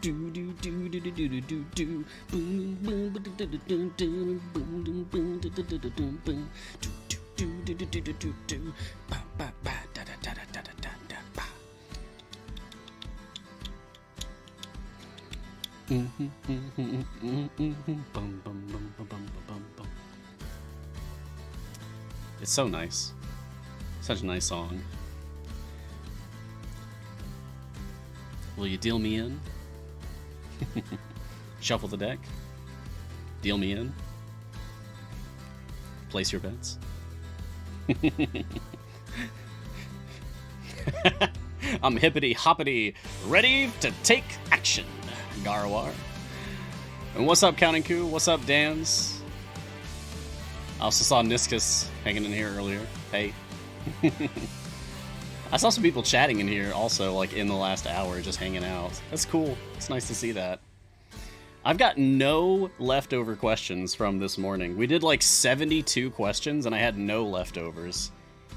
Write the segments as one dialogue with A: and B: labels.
A: It's so nice. Such a nice song. Will you deal me in? Shuffle the deck. Deal me in. Place your bets. I'm hippity hoppity, ready to take action, Garwar. And what's up, Counting Coup? What's up, Dans? I also saw Niscus hanging in here earlier. Hey. I saw some people chatting in here also, like in the last hour, just hanging out. That's cool. It's nice to see that. I've got no leftover questions from this morning. We did like 72 questions and I had no leftovers.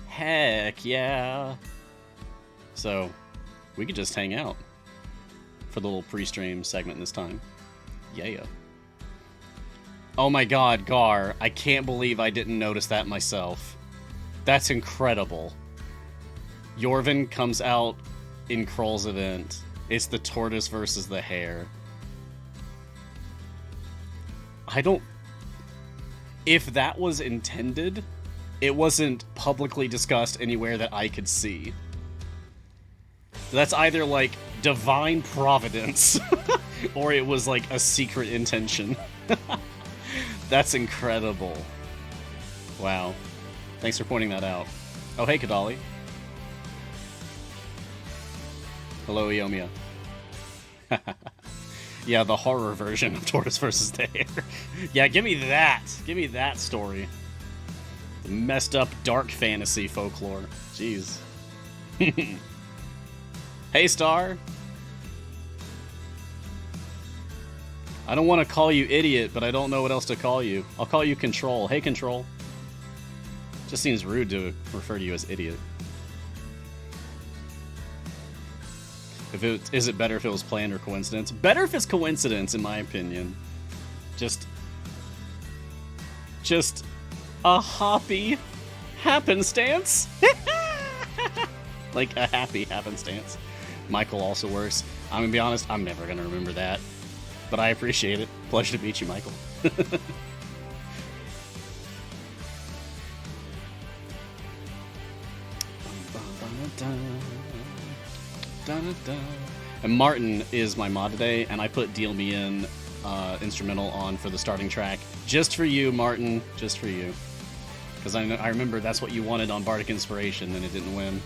A: Heck yeah. So we could just hang out for the little pre-stream segment this time. Yeah. Oh my god, Gar, I can't believe I didn't notice that myself. That's incredible. Yorvin comes out in Kroll's event. It's the tortoise versus the hare. I don't... If that was intended, it wasn't publicly discussed anywhere that I could see. That's either, like, divine providence, or it was, like, a secret intention. That's incredible. Wow. Thanks for pointing that out. Oh, hey, Kadali. Hello, Iomia. Yeah, the horror version of Tortoise vs. the Hare. Yeah, give me that. Give me that story. The messed up dark fantasy folklore. Jeez. Hey, Star. I don't want to call you idiot, but I don't know what else to call you. I'll call you Control. Hey, Control. Just seems rude to refer to you as idiot. Is it better if it was planned or coincidence? Better if it's coincidence, in my opinion. Just a happy happenstance. Like a happy happenstance. Michael also works. I'm gonna be honest, I'm never gonna remember that. But I appreciate it. Pleasure to meet you, Michael. And Martin is my mod today, and I put Deal Me In instrumental on for the starting track. Just for you, Martin. Just for you. Because I remember that's what you wanted on Bardic Inspiration, and it didn't win.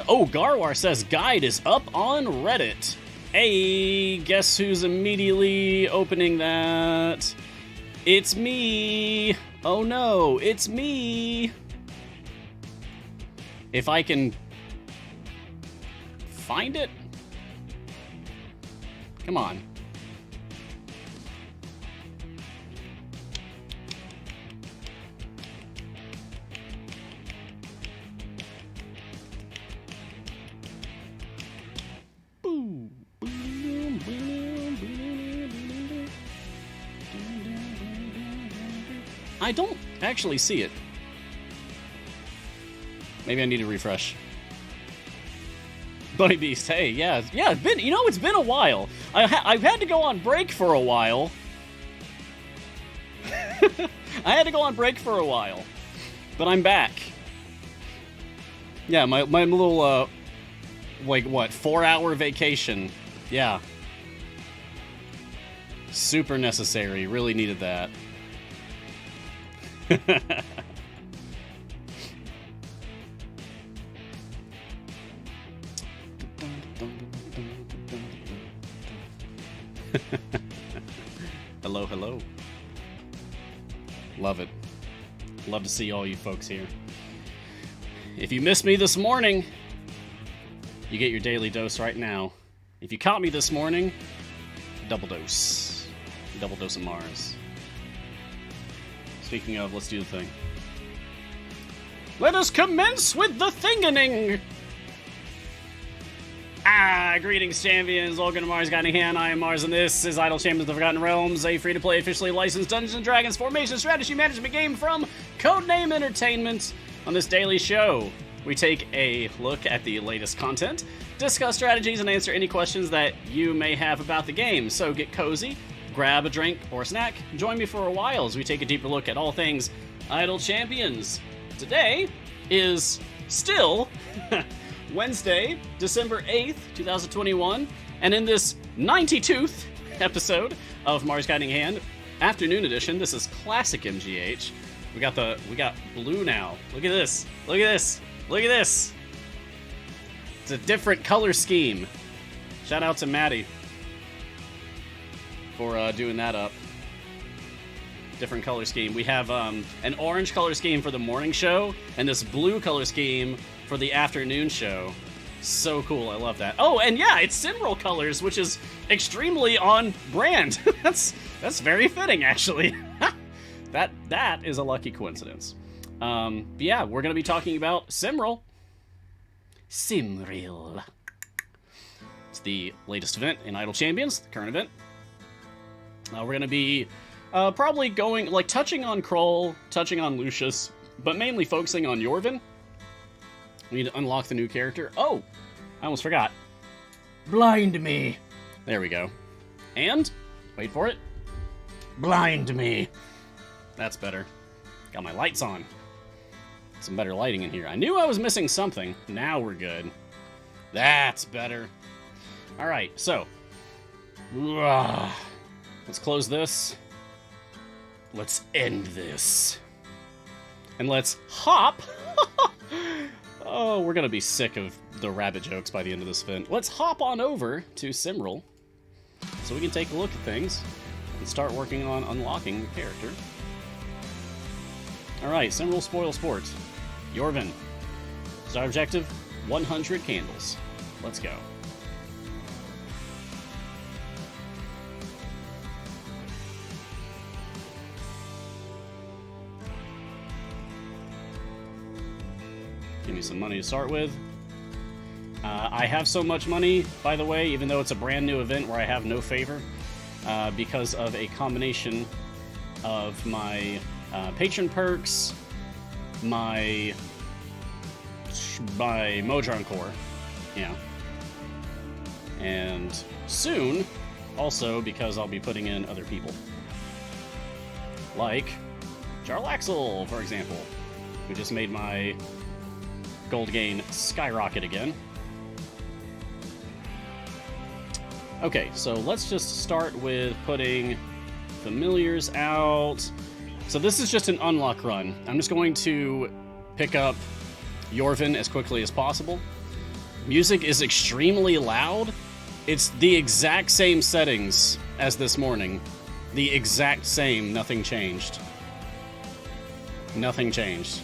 A: Oh, Garwar says guide is up on Reddit. Hey, guess who's immediately opening that? It's me! Oh no, it's me! If I can find it? Come on. I don't actually see it. Maybe I need to refresh. Bunny Beast, hey, yeah, it's been a while. I've had to go on break for a while. I had to go on break for a while, but I'm back. Yeah, my little, like, what, 4-hour vacation. Yeah. Super necessary, really needed that. Hello, hello. Love it. Love to see all you folks here. If you missed me this morning, you get your daily dose right now. If you caught me this morning, double dose. Double dose of Mars. Speaking of, let's do the thing. Let us commence with the thinganing! Greetings, champions. Welcome to Mars Guiding Hand. I am Mars, and this is Idle Champions of the Forgotten Realms, a free-to-play, officially licensed Dungeons & Dragons formation strategy management game from Codename Entertainment. On this daily show, we take a look at the latest content, discuss strategies, and answer any questions that you may have about the game. So get cozy, grab a drink or a snack, join me for a while as we take a deeper look at all things Idle Champions. Today is still Wednesday, December 8th, 2021, and in this 92th episode of Mars Guiding Hand, Afternoon Edition, this is Classic MGH. We got blue now. Look at this. Look at this. Look at this. It's a different color scheme. Shout out to Maddie for doing that up. Different color scheme. We have an orange color scheme for the morning show and this blue color scheme for the afternoon show. So cool. I love that. Oh, and yeah, it's Simroll colors, which is extremely on brand. That's very fitting, actually. That is a lucky coincidence. But yeah, we're going to be talking about Simroll. Simrill. It's the latest event in Idle Champions, the current event. We're going to be probably going, like, touching on Kroll, touching on Lucius, but mainly focusing on Yorvin. We need to unlock the new character. Oh, I almost forgot. Blind me. There we go. And, wait for it. Blind me. That's better. Got my lights on. Some better lighting in here. I knew I was missing something. Now we're good. That's better. All right, so. Let's close this. Let's end this. And let's hop. Oh, we're going to be sick of the rabbit jokes by the end of this event. Let's hop on over to Simroll so we can take a look at things and start working on unlocking the character. Alright, Simroll Spoil Sport. Yorvin. Is our objective? 100 candles. Let's go. Give me some money to start with. I have so much money, by the way, even though it's a brand new event where I have no favor, because of a combination of my patron perks, my Modron core, yeah, and soon, also because I'll be putting in other people, like Jarlaxle, for example, who just made my gold gain skyrocket again. Okay, so let's just start with putting familiars out. So this is just an unlock run. I'm just going to pick up Yorvin as quickly as possible. Music is extremely loud. It's the exact same settings as this morning. The exact same, nothing changed. Nothing changed.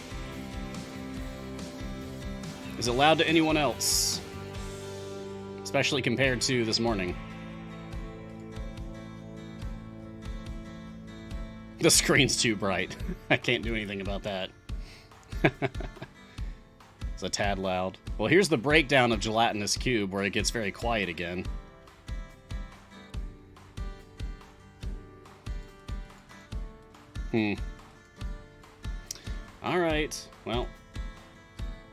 A: Is it loud to anyone else? Especially compared to this morning. The screen's too bright. I can't do anything about that. It's a tad loud. Well, here's the breakdown of Gelatinous Cube, where it gets very quiet again. Alright, well,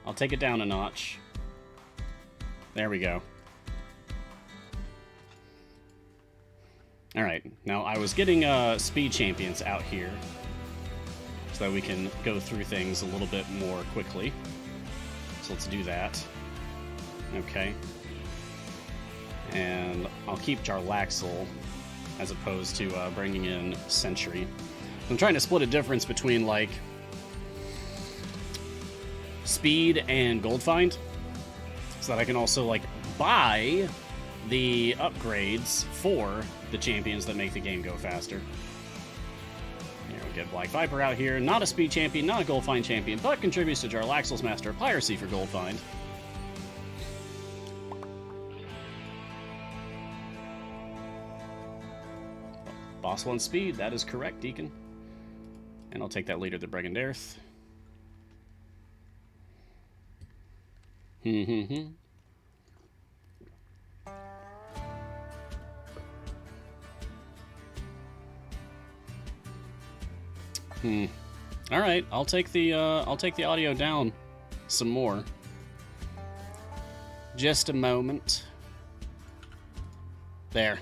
A: I'll take it down a notch. There we go. Alright, now I was getting speed champions out here so that we can go through things a little bit more quickly. So let's do that. Okay. And I'll keep Jarlaxle as opposed to bringing in Sentry. I'm trying to split a difference between, like, speed and gold find, so that I can also, like, buy the upgrades for the champions that make the game go faster. Here we get Black Viper out here. Not a speed champion, not a gold find champion, but contributes to Jarlaxle's Master of Piracy for gold find. Boss 1 speed, that is correct, Deacon. And I'll take that later to Bregendarth. All right, I'll take the audio down some more. Just a moment. There.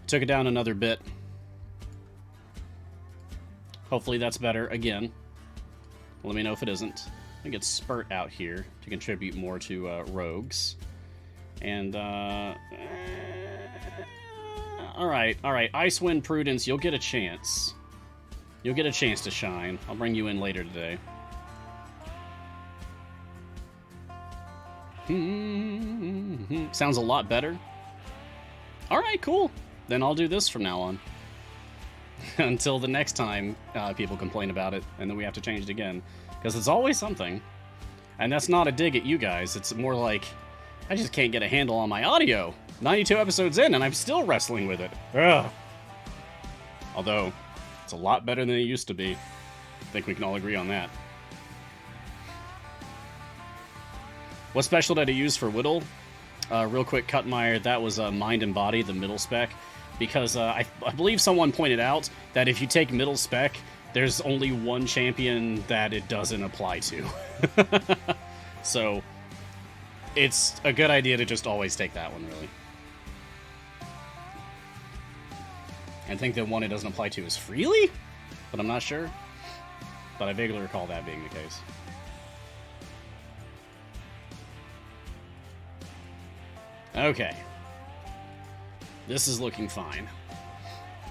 A: Took it down another bit. Hopefully that's better again. Let me know if it isn't. I get Spurt out here to contribute more to rogues. And, Alright. Icewind Prudence, you'll get a chance. You'll get a chance to shine. I'll bring you in later today. Sounds a lot better. Alright, cool. Then I'll do this from now on. Until the next time people complain about it, and then we have to change it again. Because it's always something. And that's not a dig at you guys. It's more like, I just can't get a handle on my audio. 92 episodes in, and I'm still wrestling with it. Ugh. Although, it's a lot better than it used to be. I think we can all agree on that. What special did I use for Whittle? Real quick, Cutmeyer, that was Mind and Body, the middle spec. Because I believe someone pointed out that if you take middle spec, there's only one champion that it doesn't apply to. So, it's a good idea to just always take that one, really. I think the one it doesn't apply to is Freely? But I'm not sure. But I vaguely recall that being the case. Okay. This is looking fine.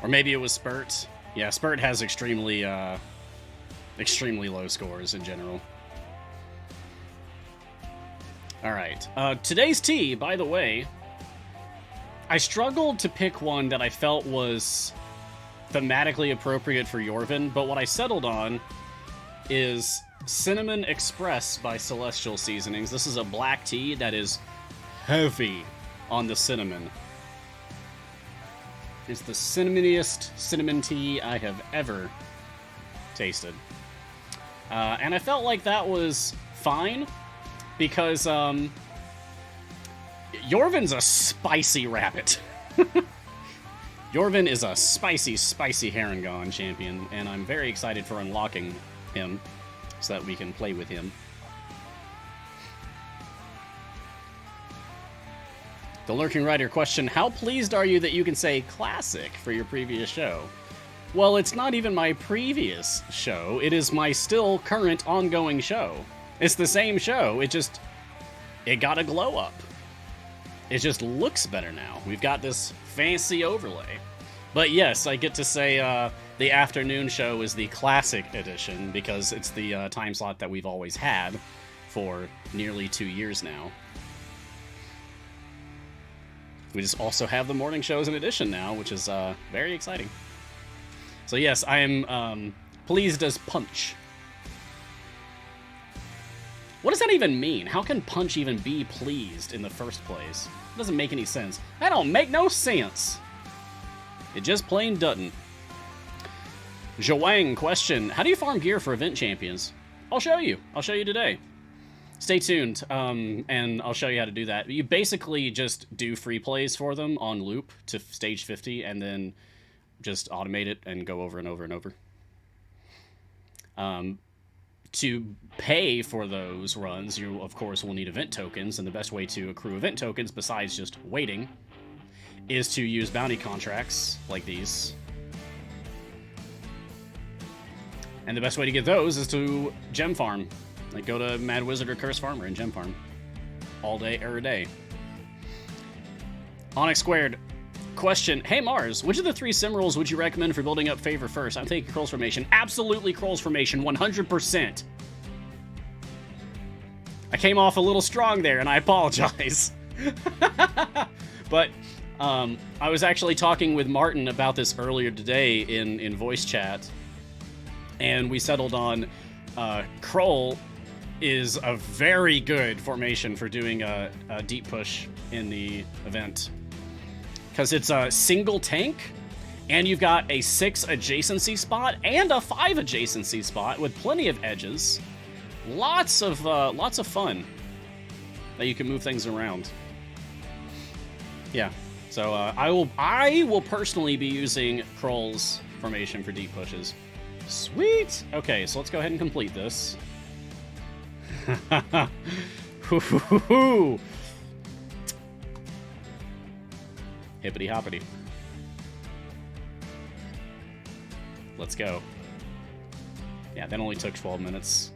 A: Or maybe it was Spurt. Yeah, Spurt has extremely low scores in general. Alright. Today's tea, by the way, I struggled to pick one that I felt was thematically appropriate for Yorvin, but what I settled on is Cinnamon Express by Celestial Seasonings. This is a black tea that is heavy on the cinnamon. It's the cinnamoniest cinnamon tea I have ever tasted. And I felt like that was fine, because Yorvin's a spicy rabbit. Yorvin is a spicy, spicy Harengon champion, and I'm very excited for unlocking him so that we can play with him. The Lurking Rider question, how pleased are you that you can say classic for your previous show? Well, it's not even my previous show. It is my still current ongoing show. It's the same show. It got a glow up. It just looks better now. We've got this fancy overlay. But yes, I get to say the afternoon show is the classic edition because it's the time slot that we've always had for nearly 2 years now. We just also have the morning shows in addition now, which is very exciting. So yes, I am pleased as punch. What does that even mean? How can Punch even be pleased in the first place? It doesn't make any sense. That don't make no sense. It just plain doesn't. Zhuang question, how do you farm gear for event champions? I'll show you. I'll show you today. Stay tuned, and I'll show you how to do that. You basically just do free plays for them on loop to stage 50, and then just automate it and go over and over and over. To pay for those runs, you, of course, will need event tokens, and the best way to accrue event tokens, besides just waiting, is to use bounty contracts like these. And the best way to get those is to gem farm. Like, go to Mad Wizard or Curse Farmer and gem farm. All day, every day. Onyx Squared. Question. Hey, Mars, which of the 3 Cimmerals would you recommend for building up favor first? I'm thinking Kroll's Formation. Absolutely Kroll's Formation, 100%. I came off a little strong there, and I apologize. But I was actually talking with Martin about this earlier today in voice chat, and we settled on Kroll is a very good formation for doing a deep push in the event. Because it's a single tank, and you've got a 6 adjacency spot and a 5 adjacency spot with plenty of edges. Lots of fun. that you can move things around. Yeah, so I will personally be using Kroll's formation for deep pushes. Sweet! Okay, so let's go ahead and complete this. Hippity hoppity. Let's go. Yeah, that only took 12 minutes.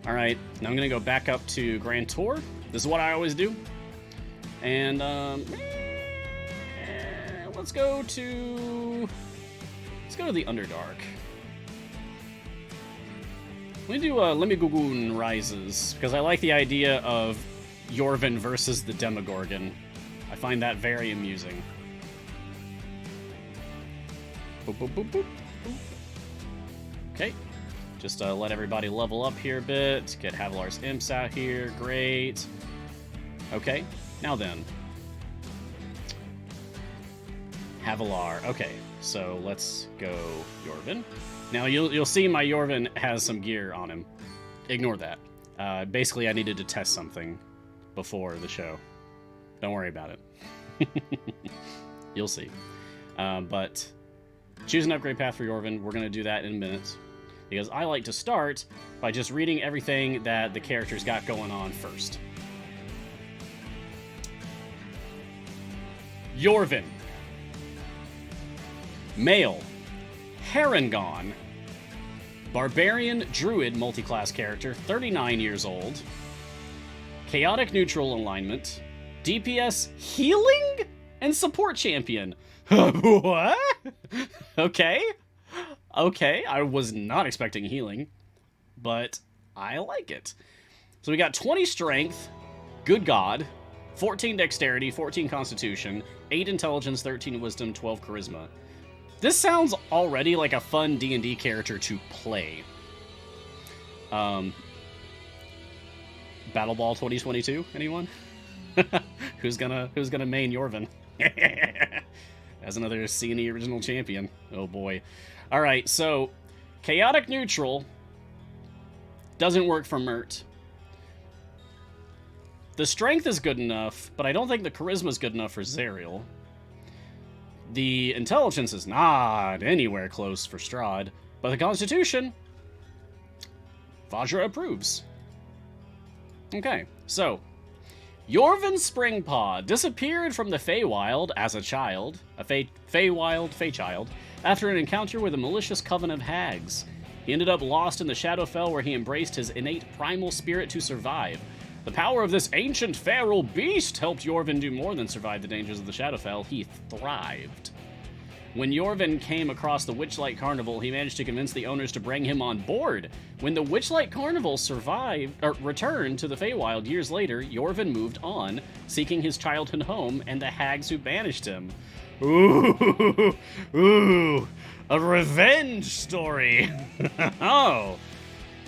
A: Alright, now I'm going to go back up to Grand Tour. This is what I always do. And, let's go to the Underdark. Let me do Lemigogun Rises, because I like the idea of Yorvin versus the Demogorgon. I find that very amusing. Boop, boop, boop, boop, boop. Okay, just let everybody level up here a bit. Get Havilar's Imps out here, great. Okay, now then. Havilar, okay, so let's go Yorvin. Now, you'll see my Yorvin has some gear on him. Ignore that. Basically, I needed to test something before the show. Don't worry about it. You'll see. But choose an upgrade path for Yorvin. We're going to do that in a minute. Because I like to start by just reading everything that the character's got going on first. Yorvin. Male. Harengon, Barbarian Druid multiclass character, 39 years old. Chaotic neutral alignment. DPS healing and support champion. What? Okay. Okay, I was not expecting healing, but I like it. So we got 20 strength, good god, 14 dexterity, 14 constitution, 8 intelligence, 13 wisdom, 12 charisma. This sounds already like a fun D&D character to play. Battle Ball 2022, anyone? Who's gonna main Yorvin? As another C&E original champion. Oh boy. Alright, so Chaotic Neutral doesn't work for Mert. The strength is good enough, but I don't think the charisma is good enough for Zariel. The intelligence is not anywhere close for Strahd, but the constitution, Vajra approves. Okay, so Yorvin Springpaw disappeared from the Feywild as a child, a Feychild, after an encounter with a malicious coven of hags. He ended up lost in the Shadowfell, where he embraced his innate primal spirit to survive. The power of this ancient feral beast helped Yorvin do more than survive the dangers of the Shadowfell. He thrived. When Yorvin came across the Witchlight Carnival, he managed to convince the owners to bring him on board. When the Witchlight Carnival returned to the Feywild years later, Yorvin moved on, seeking his childhood home and the hags who banished him. Ooh, ooh, a revenge story. Oh,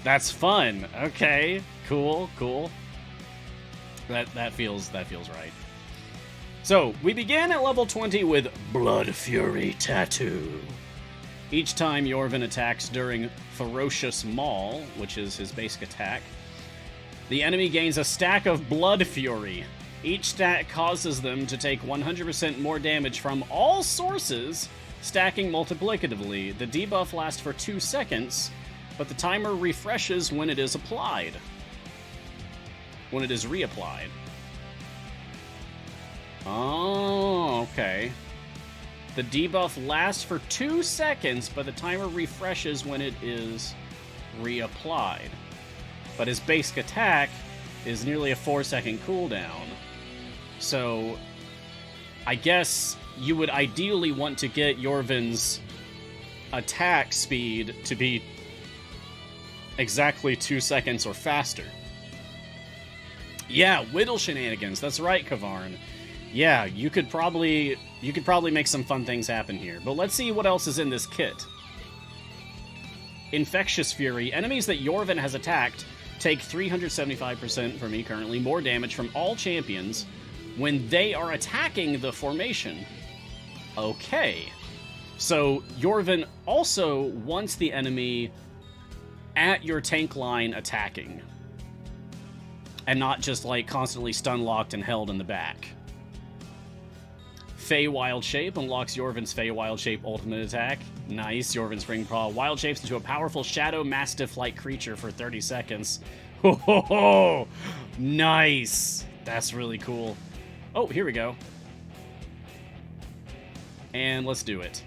A: that's fun. Okay, cool. That feels right. So, we begin at level 20 with Blood Fury Tattoo. Each time Yorvin attacks during Ferocious Maul, which is his basic attack, the enemy gains a stack of Blood Fury. Each stack causes them to take 100% more damage from all sources, stacking multiplicatively. The debuff lasts for 2 seconds, but the timer refreshes when it is applied. When it is reapplied. Oh, okay. The debuff lasts for 2 seconds, but the timer refreshes when it is reapplied. But his basic attack is nearly a 4-second cooldown. So, I guess you would ideally want to get Yorvin's attack speed to be exactly 2 seconds or faster. Yeah, Whittle shenanigans. That's right, Kavarn. Yeah, you could probably make some fun things happen here. But let's see what else is in this kit. Infectious Fury. Enemies that Yorvin has attacked take 375% for me currently more damage from all champions when they are attacking the formation. Okay. So Yorvin also wants the enemy at your tank line attacking. and not just like constantly stun locked and held in the back. Fey Wild Shape unlocks Yorvin's Fey Wild Shape ultimate attack. Nice. Yorvin Spring Paw wild shapes into a powerful Shadow Mastiff-like creature for 30 seconds. Ho ho ho! Nice! That's really cool. Oh, here we go. And let's do it.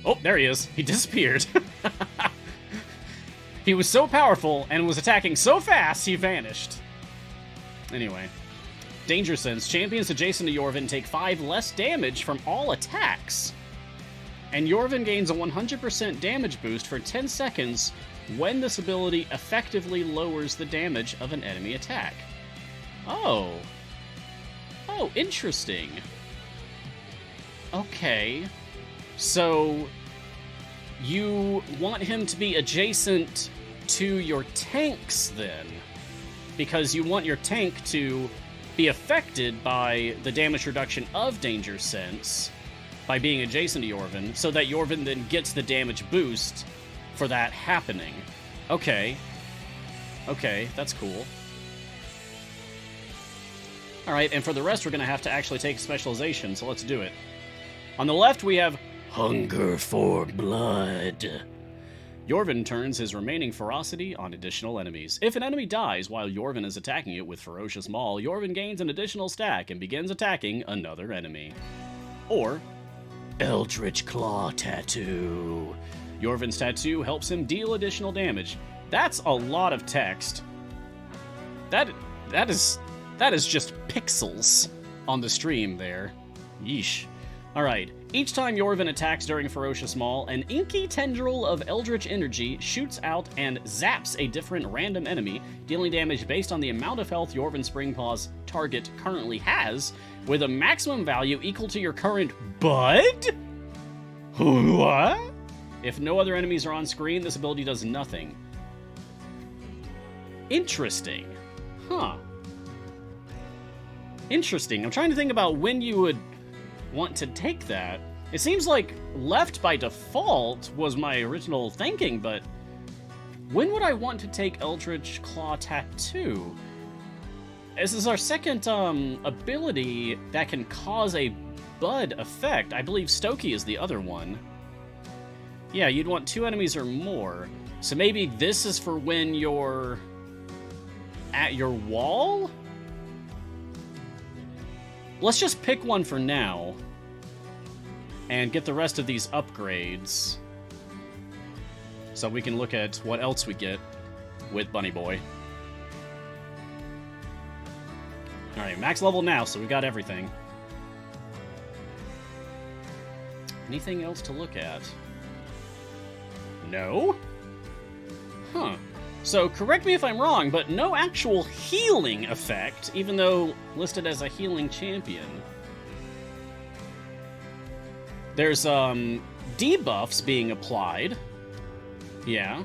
A: Oh, there he is. He disappeared. He was so powerful and was attacking so fast, he vanished. Anyway. Danger Sense. Champions adjacent to Yorvin take 5 less damage from all attacks. And Yorvin gains a 100% damage boost for 10 seconds when this ability effectively lowers the damage of an enemy attack. Oh. Oh, interesting. Okay. So, you want him to be adjacent to your tanks, then? Because you want your tank to be affected by the damage reduction of Danger Sense by being adjacent to Yorvin, so that Yorvin then gets the damage boost for that happening. Okay. Okay, that's cool. Alright, and for the rest, we're going to have to actually take a specialization, so let's do it. On the left, we have Hunger for Blood. Yorvin turns his remaining ferocity on additional enemies. If an enemy dies while Yorvin is attacking it with Ferocious Maul, Yorvin gains an additional stack and begins attacking another enemy. Or, Eldritch Claw Tattoo. Yorvin's tattoo helps him deal additional damage. That's a lot of text. That is just pixels on the stream there. Yeesh. Alright, each time Yorvin attacks during Ferocious Maul, an inky tendril of Eldritch Energy shoots out and zaps a different random enemy, dealing damage based on the amount of health Yorvin Springpaw's target currently has, with a maximum value equal to your current Bud? What? If no other enemies are on screen, this ability does nothing. Interesting. Huh. Interesting. I'm trying to think about when you would want to take that. It seems like left by default was my original thinking, but when would I want to take Eldritch Claw Tattoo? This is our second ability that can cause a Bud effect. I believe Stokey is the other one. Yeah, you'd want 2 enemies or more. So maybe this is for when you're at your wall? Let's just pick one for now and get the rest of these upgrades so we can look at what else we get with Bunny Boy. Alright, max level now, so we got everything. Anything else to look at? No? Huh. So, correct me if I'm wrong, but no actual healing effect, even though listed as a healing champion. There's, debuffs being applied. Yeah.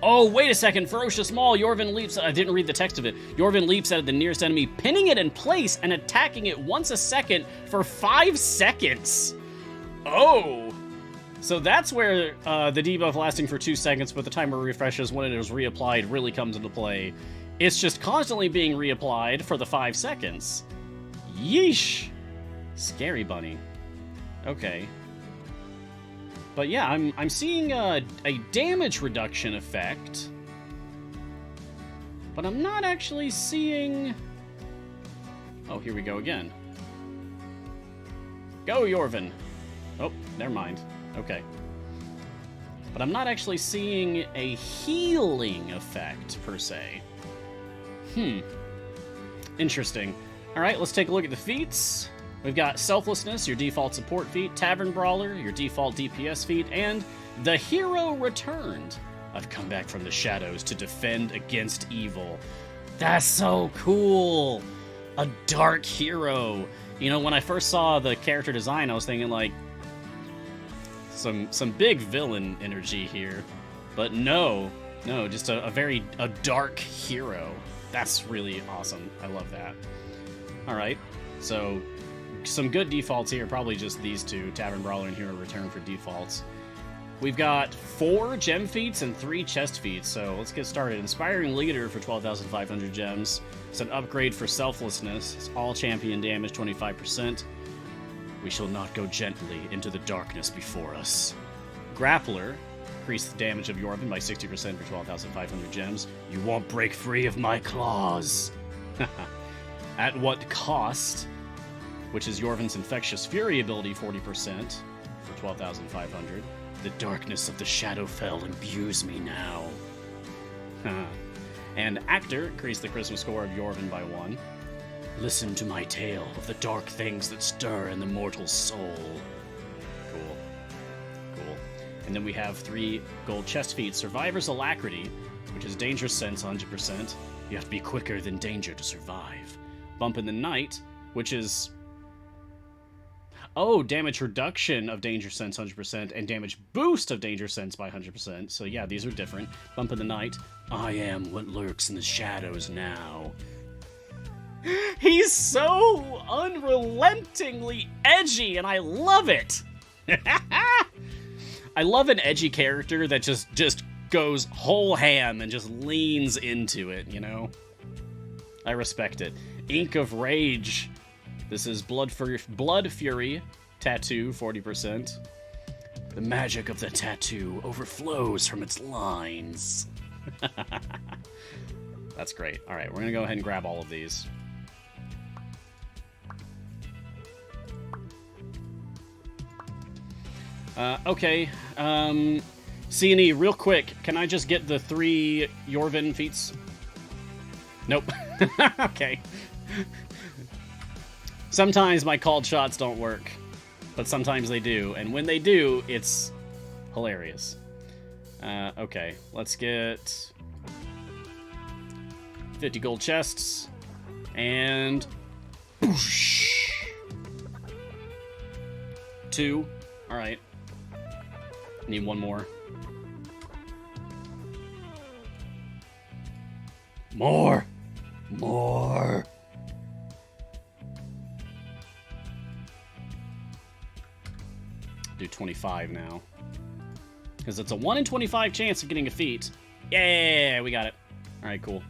A: Oh, wait a second. Ferocious Maul. Yorvin leaps... I didn't read the text of it. Yorvin leaps at the nearest enemy, pinning it in place and attacking it once a second for 5 seconds. Oh! So that's where the debuff lasting for 2 seconds, but the timer refreshes when it is reapplied really comes into play. It's just constantly being reapplied for the 5 seconds. Yeesh. Scary bunny. Okay. But yeah, I'm seeing a damage reduction effect. But I'm not actually seeing... Oh, here we go again. Go, Yorvin. Oh, never mind. Okay. But I'm not actually seeing a healing effect, per se. Interesting. Alright, let's take a look at the feats. We've got Selflessness, your default support feat, Tavern Brawler, your default DPS feat, and The Hero Returned. I've come back from the shadows to defend against evil. That's so cool! A dark hero. You know, when I first saw the character design, I was thinking, like, some big villain energy here. But no, just a dark hero. That's really awesome. I love that. Alright, so some good defaults here, probably just these two, Tavern Brawler and Hero Return for defaults. We've got 4 gem feats and 3 chest feats, so let's get started. Inspiring Leader for 12,500 gems. It's an upgrade for Selflessness. It's all champion damage, 25%. We shall not go gently into the darkness before us. Grappler. Increase the damage of Yorvin by 60% for 12,500 gems. You won't break free of my claws. At what cost? Which is Yorvin's Infectious Fury ability, 40% for 12,500. The darkness of the Shadowfell imbues me now. And Actor, increase the charisma score of Yorvin by 1. Listen to my tale of the dark things that stir in the mortal soul. Cool. Cool. And then we have 3 gold chest feats. Survivor's Alacrity, which is Danger Sense 100%. You have to be quicker than danger to survive. Bump in the Night, which is... Oh, damage reduction of Danger Sense 100% and damage boost of Danger Sense by 100%. So yeah, these are different. Bump in the Night. I am what lurks in the shadows now. He's so unrelentingly edgy, and I love it. I love an edgy character that just goes whole ham and just leans into it, you know? I respect it. Ink of Rage. This is Blood Fury tattoo, 40%. The magic of the tattoo overflows from its lines. That's great. All right, we're going to go ahead and grab all of these. Okay. C&E, real quick, can I just get the 3 Yorvin feats? Nope. Okay. Sometimes my called shots don't work, but sometimes they do, and when they do, it's hilarious. Okay, let's get 50 gold chests, and... Boosh! 2. Alright. Need 1 more. More! More! Do 25 now. Because it's a 1 in 25 chance of getting a feat. Yeah, we got it. Alright, cool.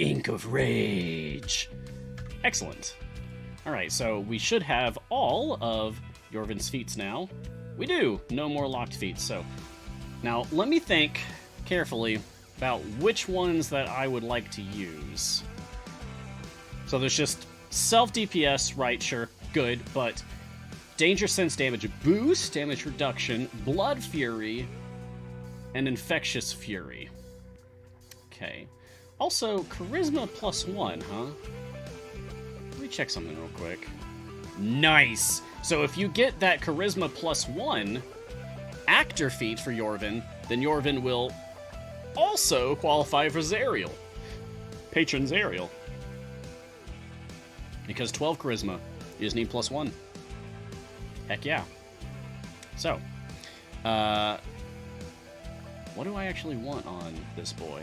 A: Ink of Rage. Excellent. Alright, so we should have all of Yorvin's feats now. We do. No more locked feats. So now let me think carefully about which ones that I would like to use. So there's just self-DPS, right, sure, good, but Danger Sense damage boost, damage reduction, Blood Fury, and Infectious Fury. Okay. Also, Charisma +1, huh? Let me check something real quick. Nice! So if you get that Charisma +1 Actor feat for Yorvin, then Yorvin will also qualify for Zariel. Patron Zariel. Because 12 Charisma, you just need +1. Heck yeah. So, what do I actually want on this boy?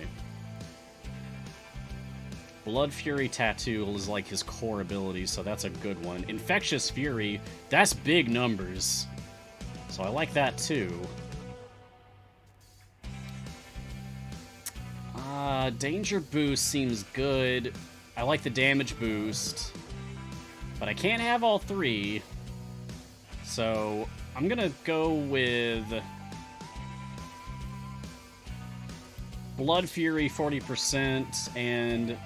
A: Blood Fury Tattoo is like his core ability, so that's a good one. Infectious Fury, that's big numbers. So I like that too. Danger Boost seems good. I like the damage boost. But I can't have all 3. So I'm gonna go with Blood Fury 40% and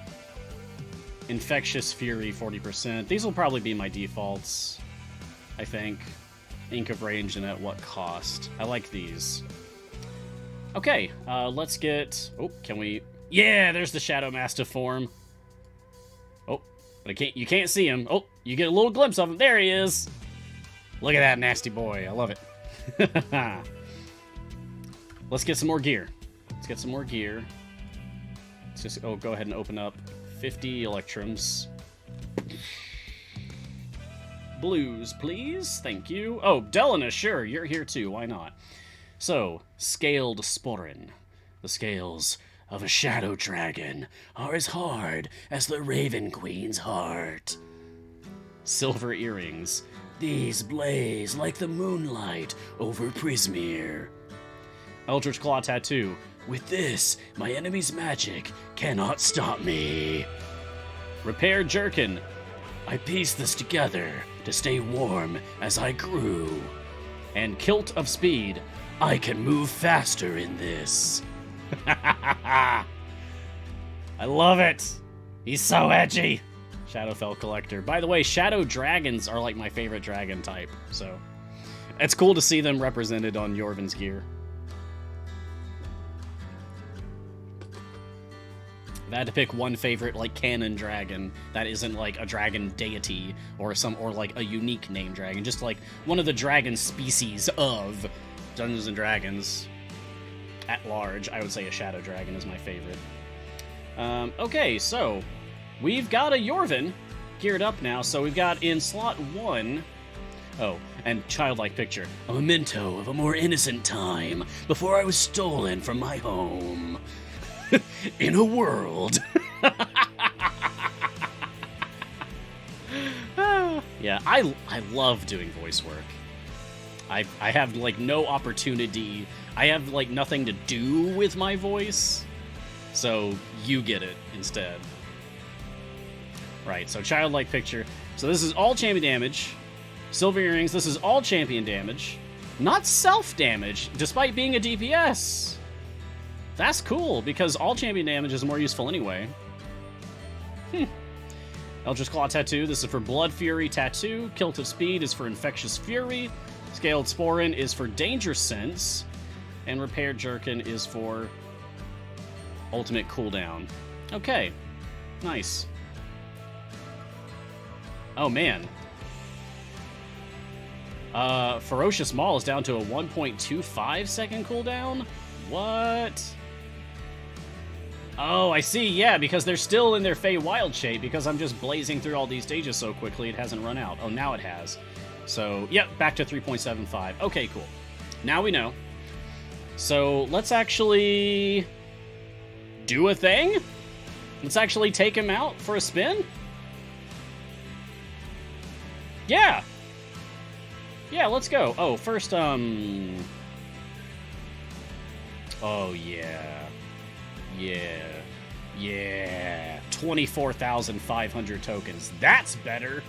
A: Infectious Fury 40%. These will probably be my defaults, I think. Ink of Rage and at what cost. I like these. Okay, let's get... Oh, can we... Yeah, there's the Shadow Mastiff form. Oh, but you can't see him. Oh, you get a little glimpse of him. There he is. Look at that nasty boy. I love it. Let's get some more gear. Let's get some more gear. Let's just go ahead and open up 50 Electrums. Blues, please. Thank you. Oh, Delana, sure. You're here too. Why not? So, Scaled Sporin. The scales of a shadow dragon are as hard as the Raven Queen's heart. Silver Earrings. These blaze like the moonlight over Prismeer. Eldritch Claw Tattoo. With this, my enemy's magic cannot stop me. Repair Jerkin. I pieced this together to stay warm as I grew. And Kilt of Speed. I can move faster in this. I love it. He's so edgy. Shadowfell Collector. By the way, Shadow Dragons are like my favorite dragon type, so it's cool to see them represented on Yorvin's gear. If I had to pick one favorite, like, canon dragon that isn't, like, a dragon deity or like, a unique name dragon, just, like, one of the dragon species of Dungeons & Dragons at large, I would say a Shadow Dragon is my favorite. Okay, so we've got a Yorvin geared up now, so we've got in slot 1... Oh, and Childlike Picture. A memento of a more innocent time before I was stolen from my home. In a world. Yeah, I love doing voice work. I have, like, no opportunity. I have, like, nothing to do with my voice. So you get it instead. Right, so Childlike Picture. So this is all champion damage. Silver Earrings, this is all champion damage. Not self-damage, despite being a DPS. That's cool, because all champion damage is more useful anyway. Eldritch Claw Tattoo, this is for Blood Fury Tattoo. Kilt of Speed is for Infectious Fury. Scaled Sporin is for Danger Sense. And Repaired Jerkin is for Ultimate Cooldown. Okay, nice. Oh, man. Ferocious Maul is down to a 1.25 second cooldown? What? Oh, I see, yeah, because they're still in their Feywild shape, because I'm just blazing through all these stages so quickly, it hasn't run out. Oh, now it has. So, yep, back to 3.75. Okay, cool. Now we know. So, let's actually do a thing? Let's actually take him out for a spin? Yeah! Yeah, let's go. Oh, first, Oh, yeah. Yeah. 24,500 tokens. That's better.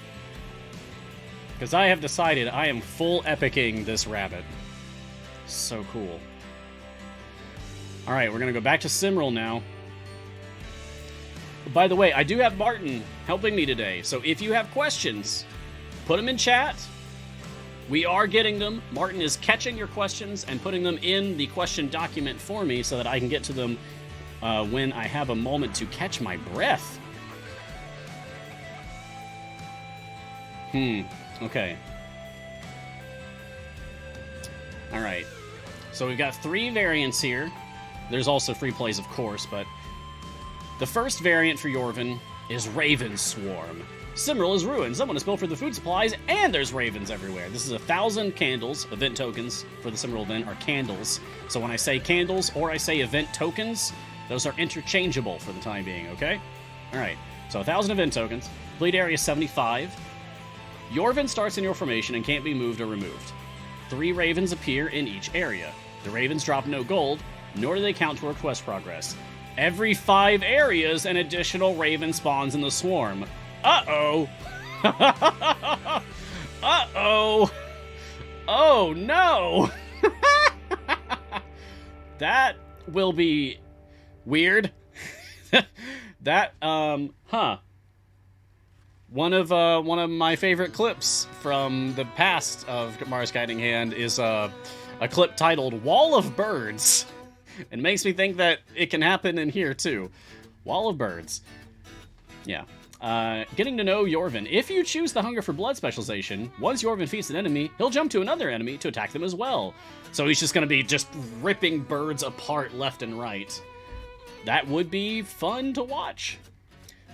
A: Because I have decided I am full epicing this rabbit. So cool. Alright, we're going to go back to Cymril now. By the way, I do have Martin helping me today. So if you have questions, put them in chat. We are getting them. Martin is catching your questions and putting them in the question document for me so that I can get to them when I have a moment to catch my breath. Okay. Alright. So we've got 3 variants here. There's also free plays, of course, but the first variant for Yorvin is Raven Swarm. Cymril is ruined. Someone has built for the food supplies, and there's ravens everywhere. This is 1,000 candles. Event tokens for the Cymril event are candles. So when I say candles or I say event tokens, those are interchangeable for the time being, okay? Alright, so 1,000 event tokens. Bleed area 75. Yorvin starts in your formation and can't be moved or removed. 3 ravens appear in each area. The ravens drop no gold, nor do they count toward quest progress. Every 5 areas, an additional raven spawns in the swarm. Uh-oh. Uh-oh. Oh, no. That will be weird. That, One of my favorite clips from the past of Mars Guiding Hand is a clip titled Wall of Birds. It makes me think that it can happen in here, too. Wall of Birds. Yeah. Getting to know Yorvin. If you choose the Hunger for Blood specialization, once Yorvin defeats an enemy, he'll jump to another enemy to attack them as well. So he's just going to be just ripping birds apart left and right. That would be fun to watch.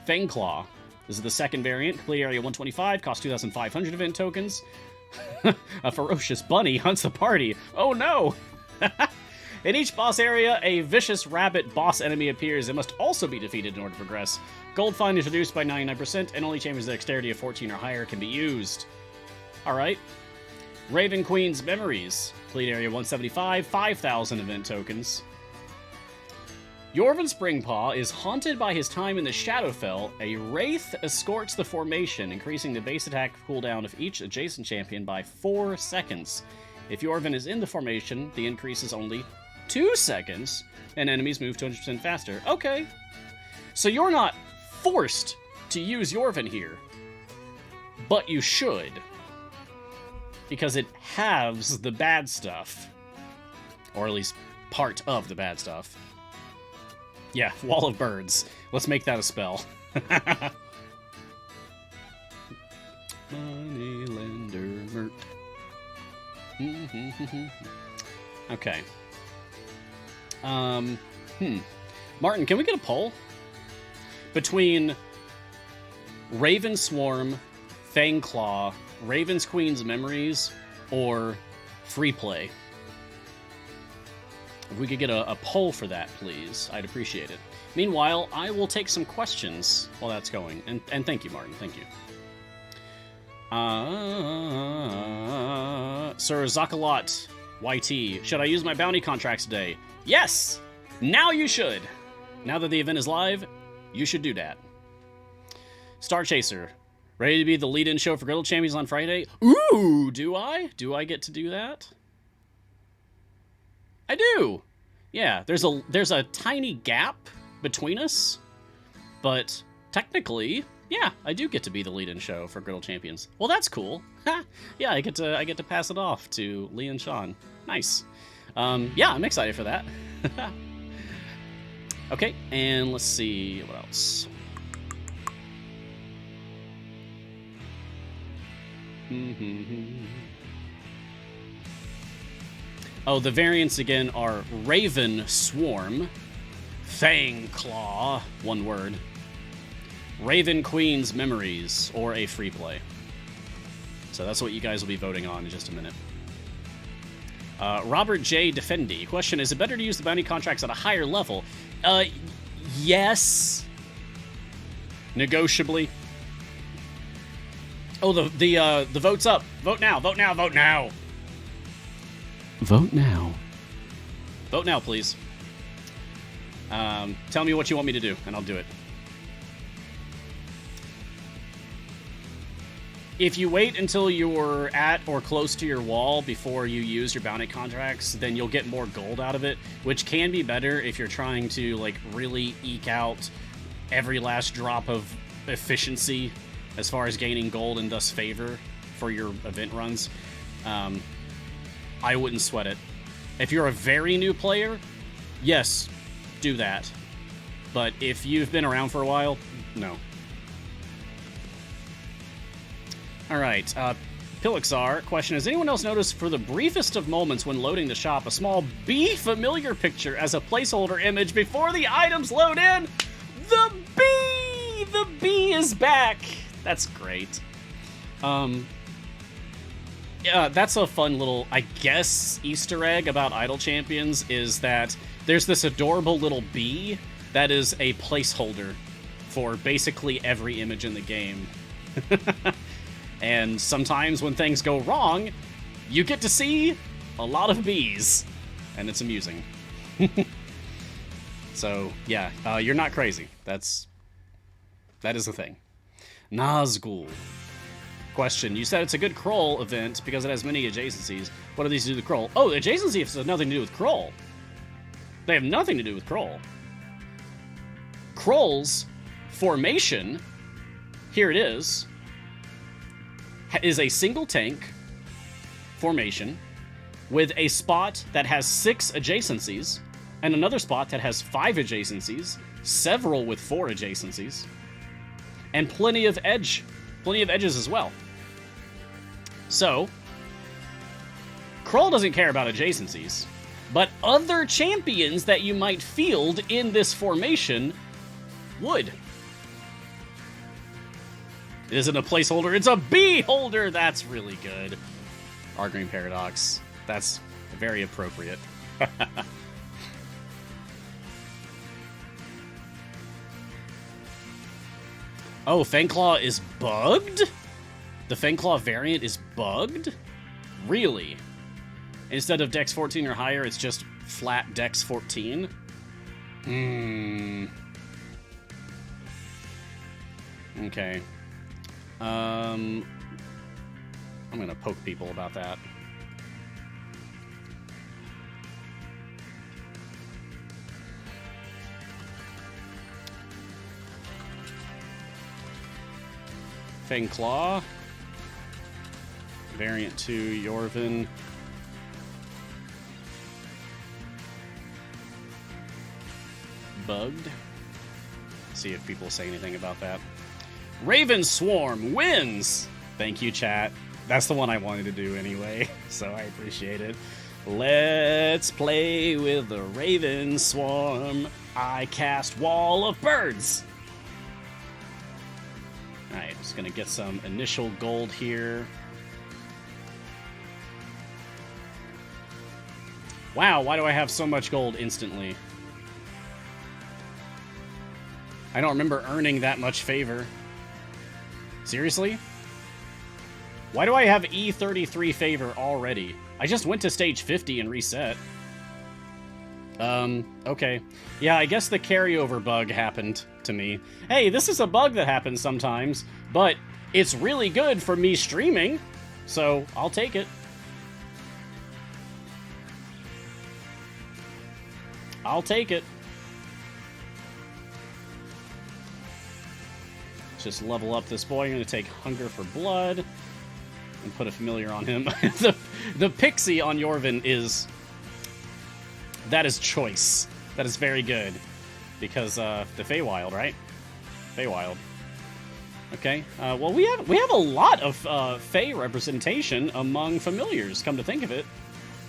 A: Fangclaw. This is the second variant. Complete area 125, costs 2,500 event tokens. A ferocious bunny hunts the party. Oh no! In each boss area, a vicious rabbit boss enemy appears and must also be defeated in order to progress. Gold find is reduced by 99%, and only champions with dexterity of 14 or higher can be used. Alright. Raven Queen's Memories. Fleet Area 175, 5,000 event tokens. Yorvin Springpaw is haunted by his time in the Shadowfell. A Wraith escorts the formation, increasing the base attack cooldown of each adjacent champion by 4 seconds. If Yorvin is in the formation, the increase is only 2 seconds, and enemies move 200% faster. Okay. So you're not forced to use Yorvin here, but you should, because it halves the bad stuff, or at least part of the bad stuff. Yeah, Wall of Birds. Let's make that a spell. Moneylender Mert. Okay. Martin, can we get a poll? Between Raven Swarm, Fangclaw, Raven's Queen's Memories, or Free Play? If we could get a poll for that, please, I'd appreciate it. Meanwhile, I will take some questions while that's going. And thank you, Martin. Thank you. Sir Zakalot YT, should I use my bounty contracts today? Yes! Now you should! Now that the event is live, you should do that. Star Chaser, ready to be the lead-in show for Griddle Champions on Friday? Ooh, do I? Do I get to do that? I do! Yeah, there's a tiny gap between us, but technically, yeah, I do get to be the lead-in show for Griddle Champions. Well, that's cool. Yeah, I get to pass it off to Lee and Sean. Nice. Yeah, I'm excited for that. Okay, and let's see what else. Oh, the variants again are Raven Swarm, Fangclaw, one word, Raven Queen's Memories, or a free play. So that's what you guys will be voting on in just a minute. Robert J. Defendi. Question, is it better to use the bounty contracts at a higher level? Yes. Negotiably. Oh, the vote's up. Vote now, vote now, vote now. Vote now. Vote now, please. Tell me what you want me to do, and I'll do it. If you wait until you're at or close to your wall before you use your bounty contracts, then you'll get more gold out of it, which can be better if you're trying to, like, really eke out every last drop of efficiency as far as gaining gold and thus favor for your event runs. I wouldn't sweat it. If you're a very new player, yes, do that. But if you've been around for a while, no. All right, Pilixar, question, has anyone else noticed for the briefest of moments when loading the shop, a small bee familiar picture as a placeholder image before the items load in? The bee! The bee is back! That's great. Yeah, that's a fun little, I guess, Easter egg about Idle Champions, is that there's this adorable little bee that is a placeholder for basically every image in the game. And sometimes when things go wrong, you get to see a lot of bees, and it's amusing. So, yeah, you're not crazy. That is a thing. Nazgul. Question, you said it's a good Kroll event because it has many adjacencies. What do these do to Kroll? Oh, the adjacencies have nothing to do with Kroll. They have nothing to do with Kroll. Kroll's formation, here it is a single tank formation with a spot that has 6 adjacencies and another spot that has 5 adjacencies, several with 4 adjacencies, and plenty of edges as well. So, Kroll doesn't care about adjacencies, but other champions that you might field in this formation would. It isn't a placeholder, it's a bee holder! That's really good. Arguing Paradox. That's very appropriate. Oh, Fangclaw is bugged? The Fangclaw variant is bugged? Really? Instead of Dex 14 or higher, it's just flat Dex 14? Okay. I'm gonna poke people about that. Fang Claw. Variant 2, Yorvin. Bugged. See if people say anything about that. Raven Swarm wins! Thank you, chat. That's the one I wanted to do anyway, so I appreciate it. Let's play with the Raven Swarm. I cast Wall of Birds. Alright, just gonna get some initial gold here. Wow, why do I have so much gold instantly? I don't remember earning that much favor. Seriously? Why do I have E33 favor already? I just went to stage 50 and reset. Okay. Yeah, I guess the carryover bug happened to me. Hey, this is a bug that happens sometimes, but it's really good for me streaming, so I'll take it. I'll take it. Let's just level up this boy. I'm going to take Hunger for Blood and put a familiar on him. the pixie on Yorvin is... That is choice. That is very good. Because, the Feywild, right? Feywild. Okay. Well, we have a lot of, Fey representation among familiars, come to think of it.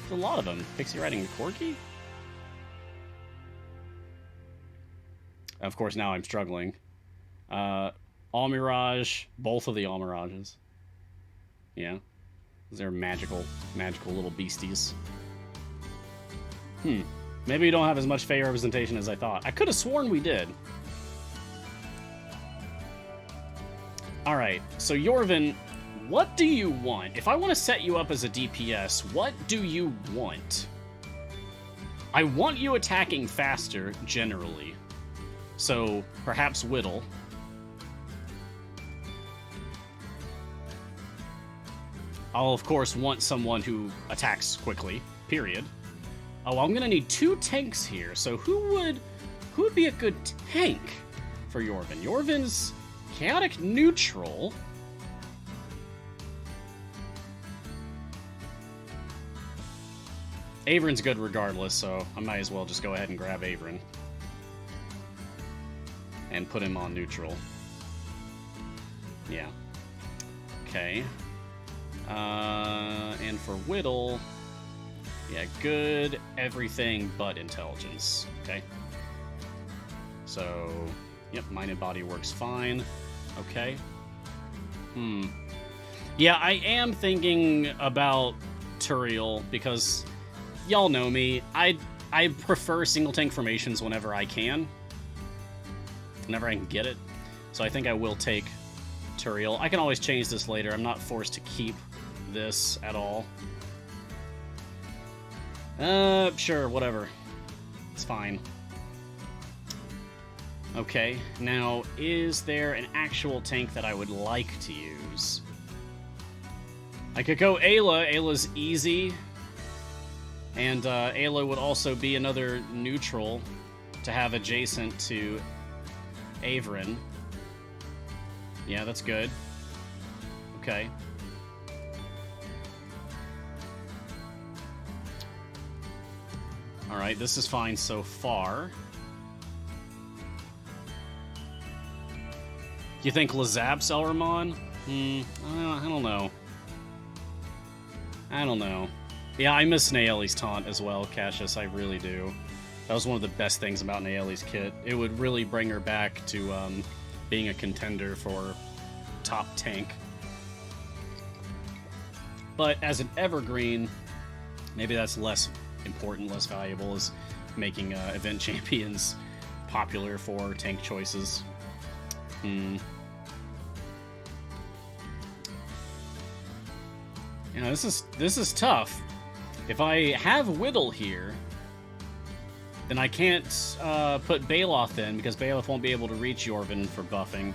A: There's a lot of them. Pixie riding Corki? Of course, now I'm struggling. Almirage, both of the Almirages. Yeah. They're magical little beasties. Maybe we don't have as much Fey representation as I thought. I could have sworn we did. Alright, so Yorvin, what do you want? If I want to set you up as a DPS, what do you want? I want you attacking faster, generally. So, perhaps Whittle. I'll, of course, want someone who attacks quickly, period. Oh, I'm gonna need 2 tanks here, so who would be a good tank for Yorvin? Yorvin's chaotic neutral. Avron's good regardless, so I might as well just go ahead and grab Avron. And put him on neutral. Yeah. Okay. And for Whittle... Yeah, good everything but intelligence. Okay. So, yep, mind and body works fine. Okay. Yeah, I am thinking about Turiel because y'all know me. I prefer single tank formations whenever I can. Whenever I can get it. So I think I will take Turiel. I can always change this later. I'm not forced to keep this at all. Sure, whatever. It's fine. Okay, now, is there an actual tank that I would like to use? I could go Ayla. Ayla's easy. And, Ayla would also be another neutral to have adjacent to Avron. Yeah, that's good. Okay. Alright, this is fine so far. You think Lazap's Elramon? I don't know. I don't know. Yeah, I miss Naeli's taunt as well, Cassius, I really do. That was one of the best things about Naeli's kit. It would really bring her back to being a contender for top tank. But as an evergreen, maybe that's less important, less valuable, as making event champions popular for tank choices. You know, this is tough. If I have Whittle here, then I can't put Baloth in, because Baloth won't be able to reach Yorvin for buffing.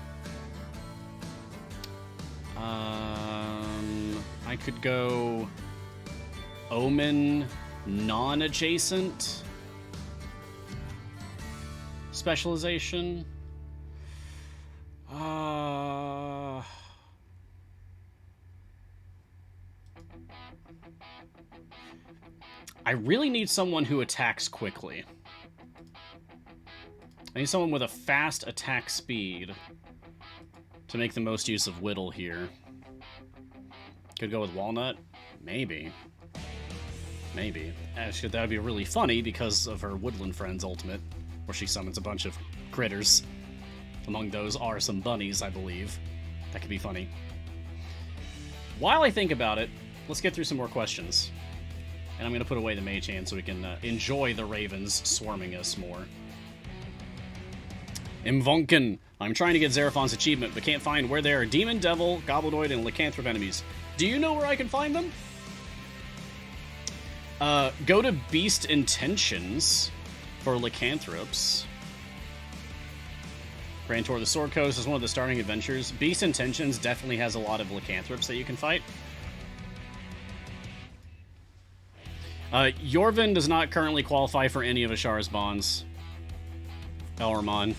A: I could go Omen non-adjacent specialization. I really need someone who attacks quickly. I need someone with a fast attack speed to make the most use of Whittle here. Could go with Walnut? Maybe. Maybe. Actually, that would be really funny because of her Woodland Friends ultimate, where she summons a bunch of critters. Among those are some bunnies, I believe. That could be funny. While I think about it, let's get through some more questions. And I'm going to put away the Mage Hand so we can enjoy the ravens swarming us more. Imvunken. I'm trying to get Xeraphon's achievement, but can't find where there are Demon, Devil, Goblinoid, and Lycanthrope enemies. Do you know where I can find them? Go to Beast Intentions for Lycanthropes. Grand Tour of the Sword Coast is one of the starting adventures. Beast Intentions definitely has a lot of Lycanthropes that you can fight. Yorvin does not currently qualify for any of Ashar's bonds. Elramon.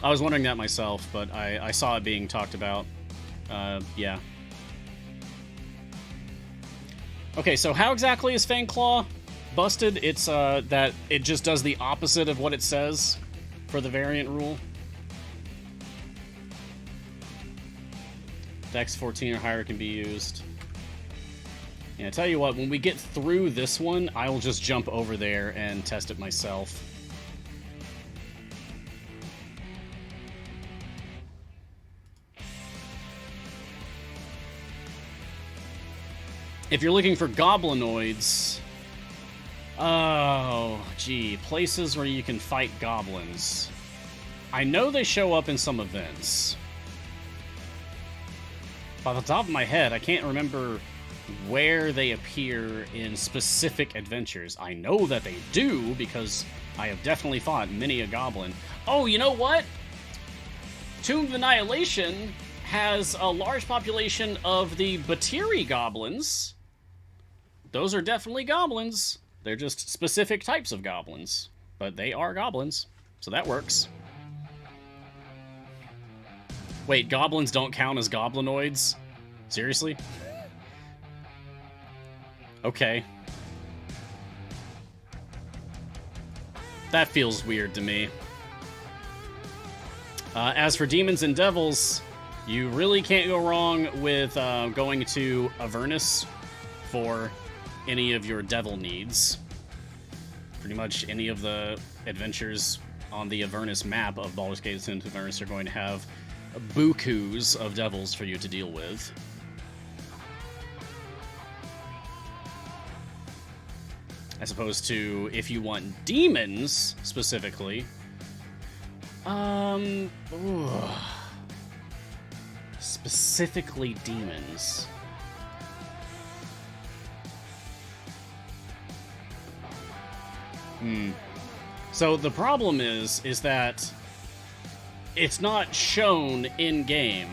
A: I was wondering that myself, but I saw it being talked about. Yeah. Okay, so how exactly is Fangclaw busted? It's that it just does the opposite of what it says for the variant rule. Dex 14 or higher can be used. Yeah, I tell you what, when we get through this one, I will just jump over there and test it myself. If you're looking for Goblinoids... Oh, gee. Places where you can fight goblins. I know they show up in some events. By the top of my head, I can't remember where they appear in specific adventures. I know that they do, because I have definitely fought many a goblin. Oh, you know what? Tomb of Annihilation has a large population of the Batiri goblins. Those are definitely goblins. They're just specific types of goblins. But they are goblins, so that works. Wait, goblins don't count as goblinoids? Seriously? Okay. That feels weird to me. As for demons and devils, you really can't go wrong with going to Avernus for any of your devil needs. Pretty much any of the adventures on the Avernus map of Baldur's Gate into Avernus are going to have bukus of devils for you to deal with. As opposed to, if you want demons, specifically... Specifically demons. So the problem is that it's not shown in-game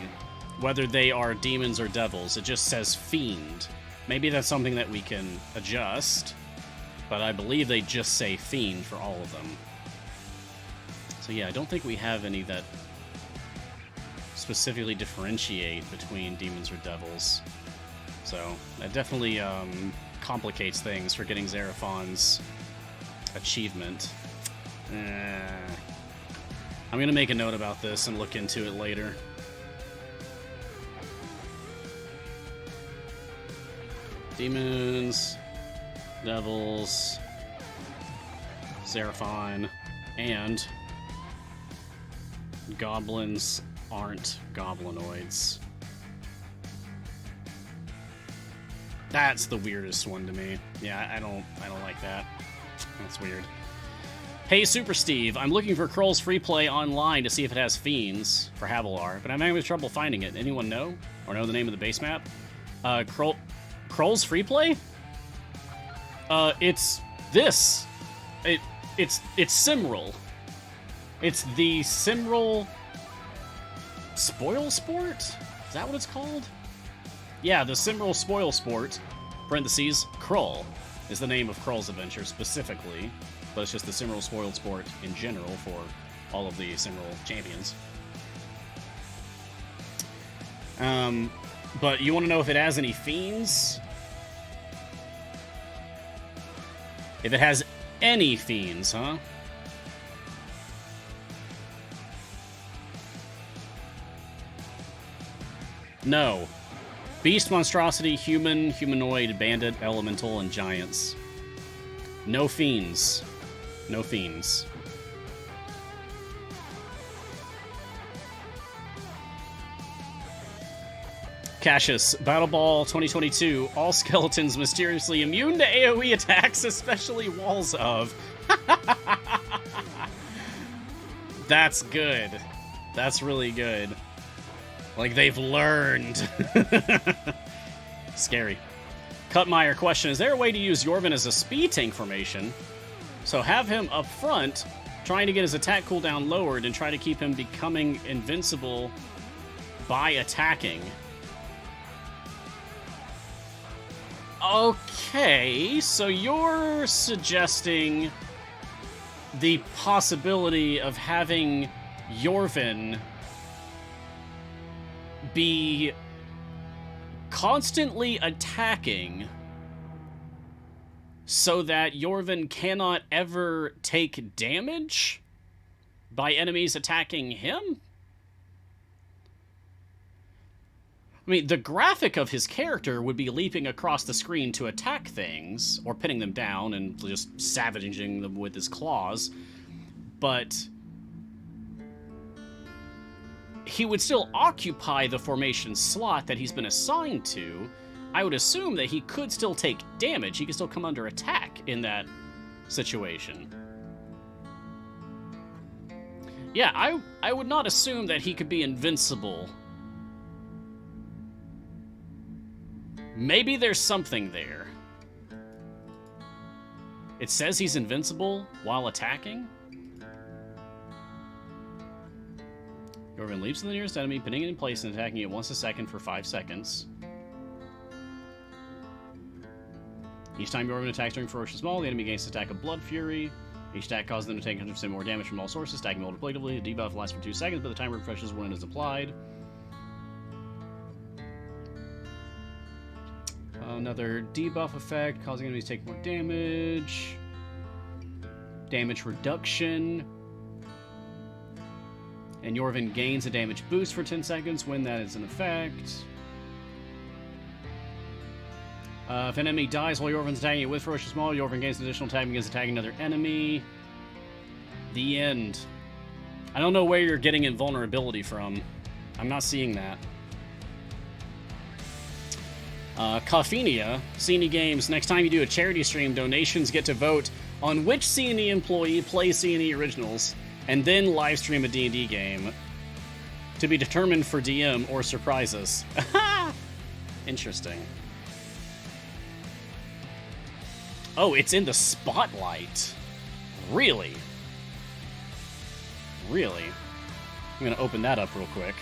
A: whether they are demons or devils. It just says fiend. Maybe that's something that we can adjust, but I believe they just say fiend for all of them. So yeah, I don't think we have any that specifically differentiate between demons or devils. So that definitely complicates things for getting Xeraphon's achievement. I'm gonna make a note about this and look into it later. Demons, devils, Xeraphon, and goblins aren't goblinoids. That's the weirdest one to me. Yeah, I don't like that. That's weird. Hey, Super Steve, I'm looking for Kroll's free play online to see if it has fiends for Havilar, but I'm having trouble finding it. Anyone know? Or know the name of the base map? Kroll's free play? It's this. It's Simrel. It's the Simrel Spoil Sport? Is that what it's called? Yeah, the Simrel Spoil Sport, parentheses, Kroll, is the name of Kroll's adventure specifically, but it's just the Simrel Spoiled Sport in general for all of the Simrel champions. But you want to know if it has any fiends? If it has any fiends, huh? No. Beast, monstrosity, human, humanoid, bandit, elemental, and giants. No fiends. No fiends. Cassius, Battle Ball 2022. All skeletons mysteriously immune to AoE attacks, especially walls of. That's good. That's really good. Like they've learned. Scary. Cutmeyer question, is there a way to use Yorvin as a speed tank formation? So have him up front, trying to get his attack cooldown lowered and try to keep him becoming invincible by attacking. Okay, so you're suggesting the possibility of having Yorvin be constantly attacking so that Yorvin cannot ever take damage by enemies attacking him? I mean, the graphic of his character would be leaping across the screen to attack things, or pinning them down and just savaging them with his claws, but he would still occupy the formation slot that he's been assigned to. I would assume that he could still take damage. He could still come under attack in that situation. Yeah, I would not assume that he could be invincible. Maybe there's something there. It says he's invincible while attacking? Yorvin leaps to the nearest enemy, pinning it in place and attacking it once a second for 5 seconds. Each time Yorvin attacks during Ferocious Maul, the enemy gains the attack of Blood Fury. Each attack causes them to take 100% more damage from all sources, stacking multiplicatively. The debuff lasts for 2 seconds, but the timer refreshes when it is applied. Another debuff effect, causing enemies to take more damage. Damage reduction. And Yorvin gains a damage boost for 10 seconds when that is in effect. If an enemy dies while Yorvin's attacking it with Ferocious Maul, Yorvin gains an additional time against attacking another enemy. The end. I don't know where you're getting invulnerability from. I'm not seeing that. Coffenia, CNE Games, next time you do a charity stream, donations get to vote on which CNE employee plays CNE Originals, and then live stream a D&D game. To be determined for DM or surprises. Interesting. Oh, it's in the spotlight. Really? Really? I'm gonna open that up real quick.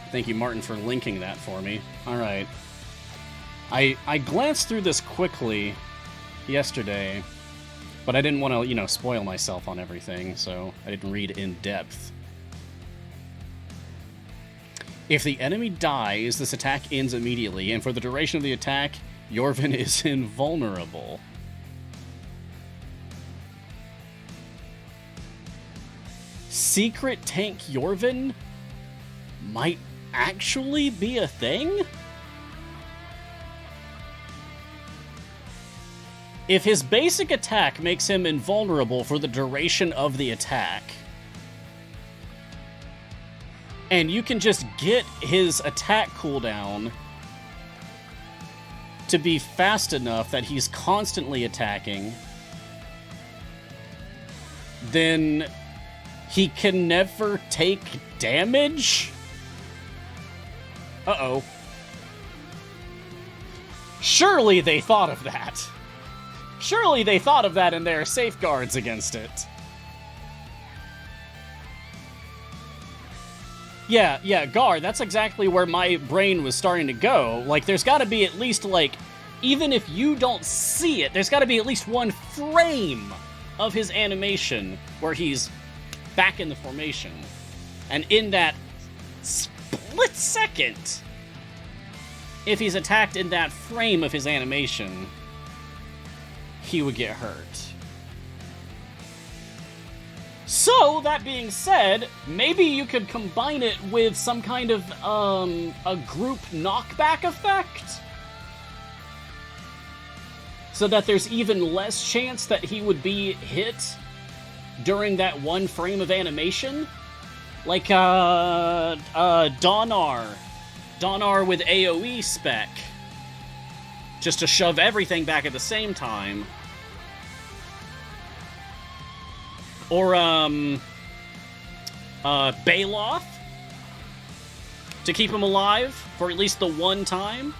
A: Thank you, Martin, for linking that for me. Alright. I glanced through this quickly yesterday, but I didn't want to, you know, spoil myself on everything, so I didn't read in depth. If the enemy dies, this attack ends immediately, and for the duration of the attack, Yorvin is invulnerable. Secret Tank Yorvin might actually be a thing? If his basic attack makes him invulnerable for the duration of the attack, and you can just get his attack cooldown to be fast enough that he's constantly attacking, then he can never take damage? Uh-oh. Surely they thought of that. Surely they thought of that in their safeguards against it. Yeah, Gar, that's exactly where my brain was starting to go. Like, there's gotta be at least, like, even if you don't see it, there's gotta be at least one frame of his animation where he's back in the formation. And in that split second, if he's attacked in that frame of his animation, he would get hurt. So, that being said, maybe you could combine it with some kind of, a group knockback effect? So that there's even less chance that he would be hit during that one frame of animation? Like, Donar. Donar with AoE spec. Just to shove everything back at the same time. Or, Baloth, to keep him alive for at least the one time.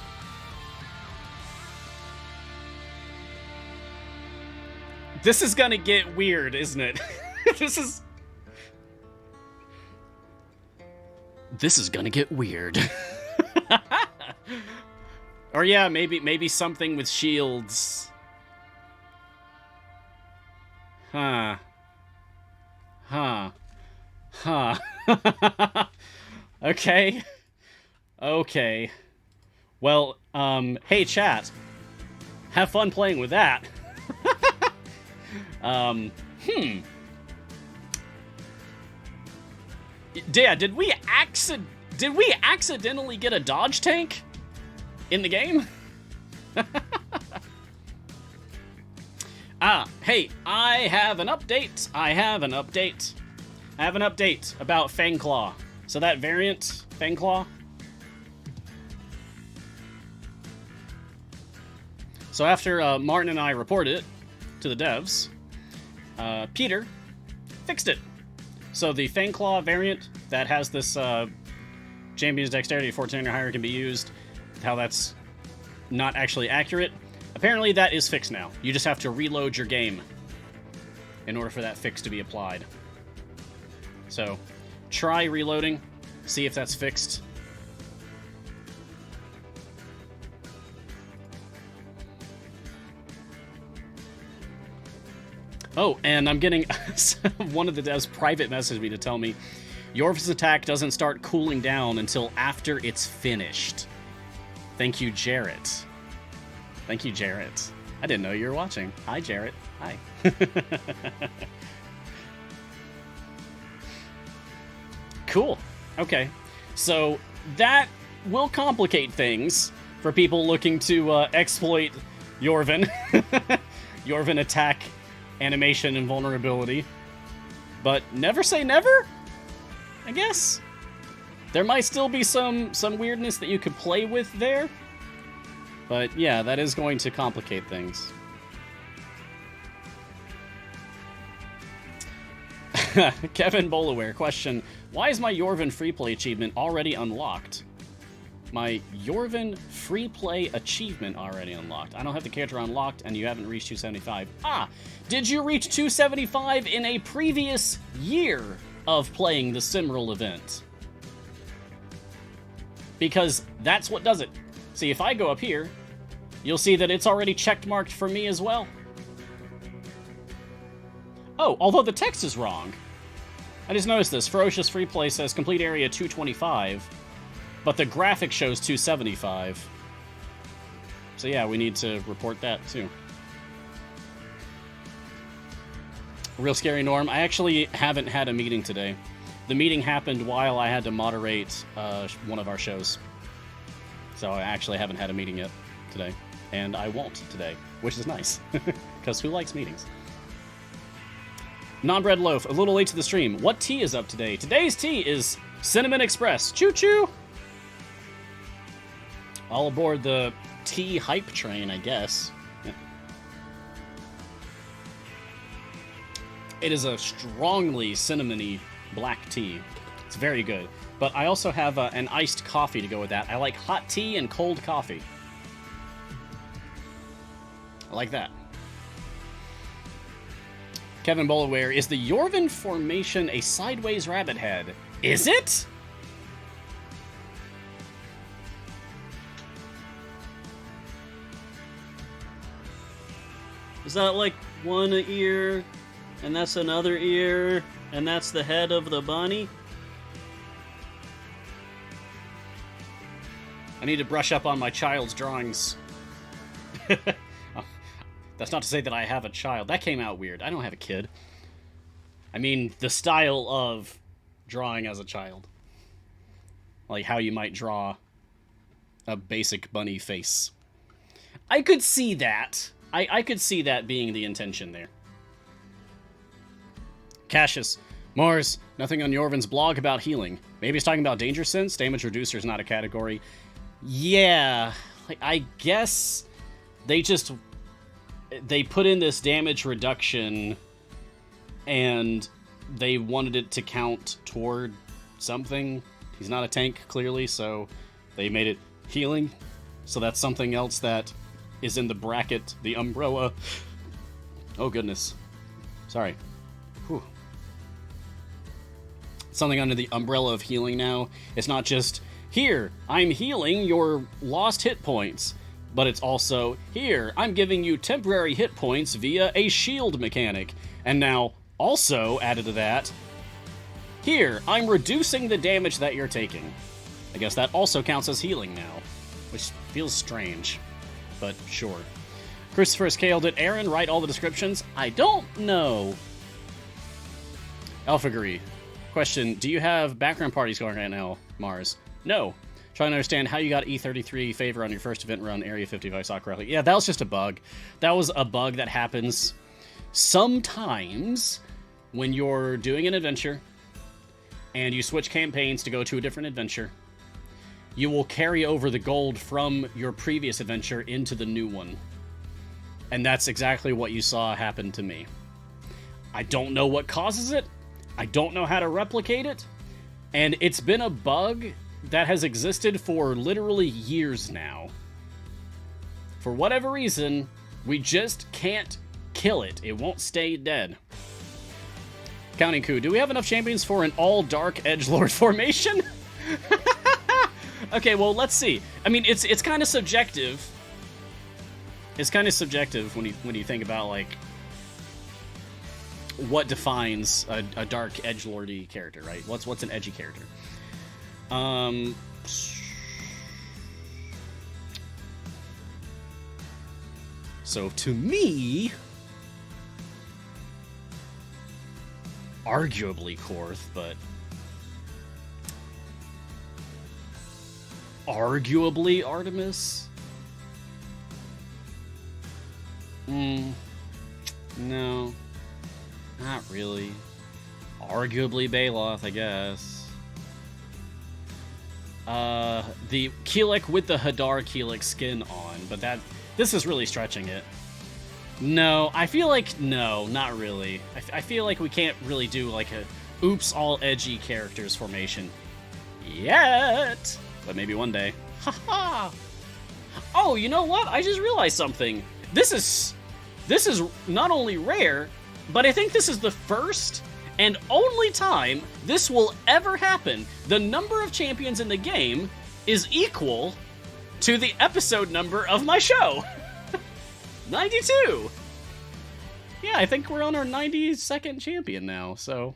A: This is gonna get weird, isn't it? This is gonna get weird. Or yeah, maybe something with shields. Huh. Okay. Well, hey chat. Have fun playing with that. Yeah, did we accidentally get a dodge tank in the game? Hey, I have an update about Fangclaw. So that variant, Fangclaw. So after Martin and I reported it to the devs, Peter fixed it. So the Fangclaw variant that has this Champion's Dexterity 14 or higher can be used, how that's not actually accurate. Apparently that is fixed now. You just have to reload your game in order for that fix to be applied. So, try reloading, see if that's fixed. Oh, and I'm getting one of the devs private messaged me to tell me Yorv's attack doesn't start cooling down until after it's finished. Thank you, Jarrett. Thank you, Jarrett. I didn't know you were watching. Hi, Jarrett. Hi. Cool. Okay. So that will complicate things for people looking to exploit Yorvin. Yorvin attack animation and vulnerability. But never say never, I guess. There might still be some weirdness that you could play with there. But yeah, that is going to complicate things. Kevin Bolaware, question. Why is my Yorvin free play achievement already unlocked? My Yorvin free play achievement already unlocked. I don't have the character unlocked and you haven't reached 275. Ah, did you reach 275 in a previous year of playing the Simril event? Because that's what does it. See, if I go up here, you'll see that it's already checked marked for me as well. Oh, although the text is wrong. I just noticed this. Ferocious Free Play says complete area 225, but the graphic shows 275. So yeah, we need to report that too. Real Scary Norm, I actually haven't had a meeting today. The meeting happened while I had to moderate one of our shows. So I actually haven't had a meeting yet today. And I won't today, which is nice. Because who likes meetings? Non-bread loaf, a little late to the stream. What tea is up today? Today's tea is Cinnamon Express. Choo-choo! All aboard the tea hype train, I guess. Yeah. It is a strongly cinnamony black tea. It's very good. But I also have an iced coffee to go with that. I like hot tea and cold coffee. I like that. Kevin Bolaware, is the Yorvin formation a sideways rabbit head? Is it? Is that like one ear, and that's another ear, and that's the head of the bunny? I need to brush up on my child's drawings. That's not to say that I have a child. That came out weird. I don't have a kid. I mean, the style of drawing as a child. Like how you might draw a basic bunny face. I could see that. I could see that being the intention there. Cassius. Mars, nothing on Yorvin's blog about healing. Maybe he's talking about danger sense? Damage reducer is not a category. Yeah, like, I guess they put in this damage reduction and they wanted it to count toward something. He's not a tank, clearly, so they made it healing. So that's something else that is in the bracket, the umbrella. Oh, goodness. Sorry. Whew. Something under the umbrella of healing now. It's not just, here, I'm healing your lost hit points. But it's also, here, I'm giving you temporary hit points via a shield mechanic. And now, also added to that, here, I'm reducing the damage that you're taking. I guess that also counts as healing now, which feels strange, but sure. Christopher Scale, did Aaron write all the descriptions? I don't know. Alphagary. Question, do you have background parties going right now, Mars? No. Trying to understand how you got E33 favor on your first event run, Area 55 Soccer Rally. Yeah, that was just a bug. That was a bug that happens sometimes when you're doing an adventure and you switch campaigns to go to a different adventure. You will carry over the gold from your previous adventure into the new one. And that's exactly what you saw happen to me. I don't know what causes it. I don't know how to replicate it. And it's been a bug that has existed for literally years now. For whatever reason, we just can't kill it. It won't stay dead. Counting Coup, do we have enough champions for an all-dark edgelord formation? Okay, well, let's see. I mean, it's kind of subjective. It's kind of subjective when you think about, like, what defines a dark edgelordy character, right? What's an edgy character? So to me, arguably Korth, but arguably Artemis? No, not really. Arguably Baloth, I guess. The Keelek with the Hadar Keelek skin on, but this is really stretching it. No, I feel like, no, not really. I feel like we can't really do, like, a oops, all edgy characters formation. Yet! But maybe one day. Haha! Oh, you know what? I just realized something. This is not only rare, but I think this is the first and only time this will ever happen. The number of champions in the game is equal to the episode number of my show. 92! Yeah, I think we're on our 92nd champion now, so...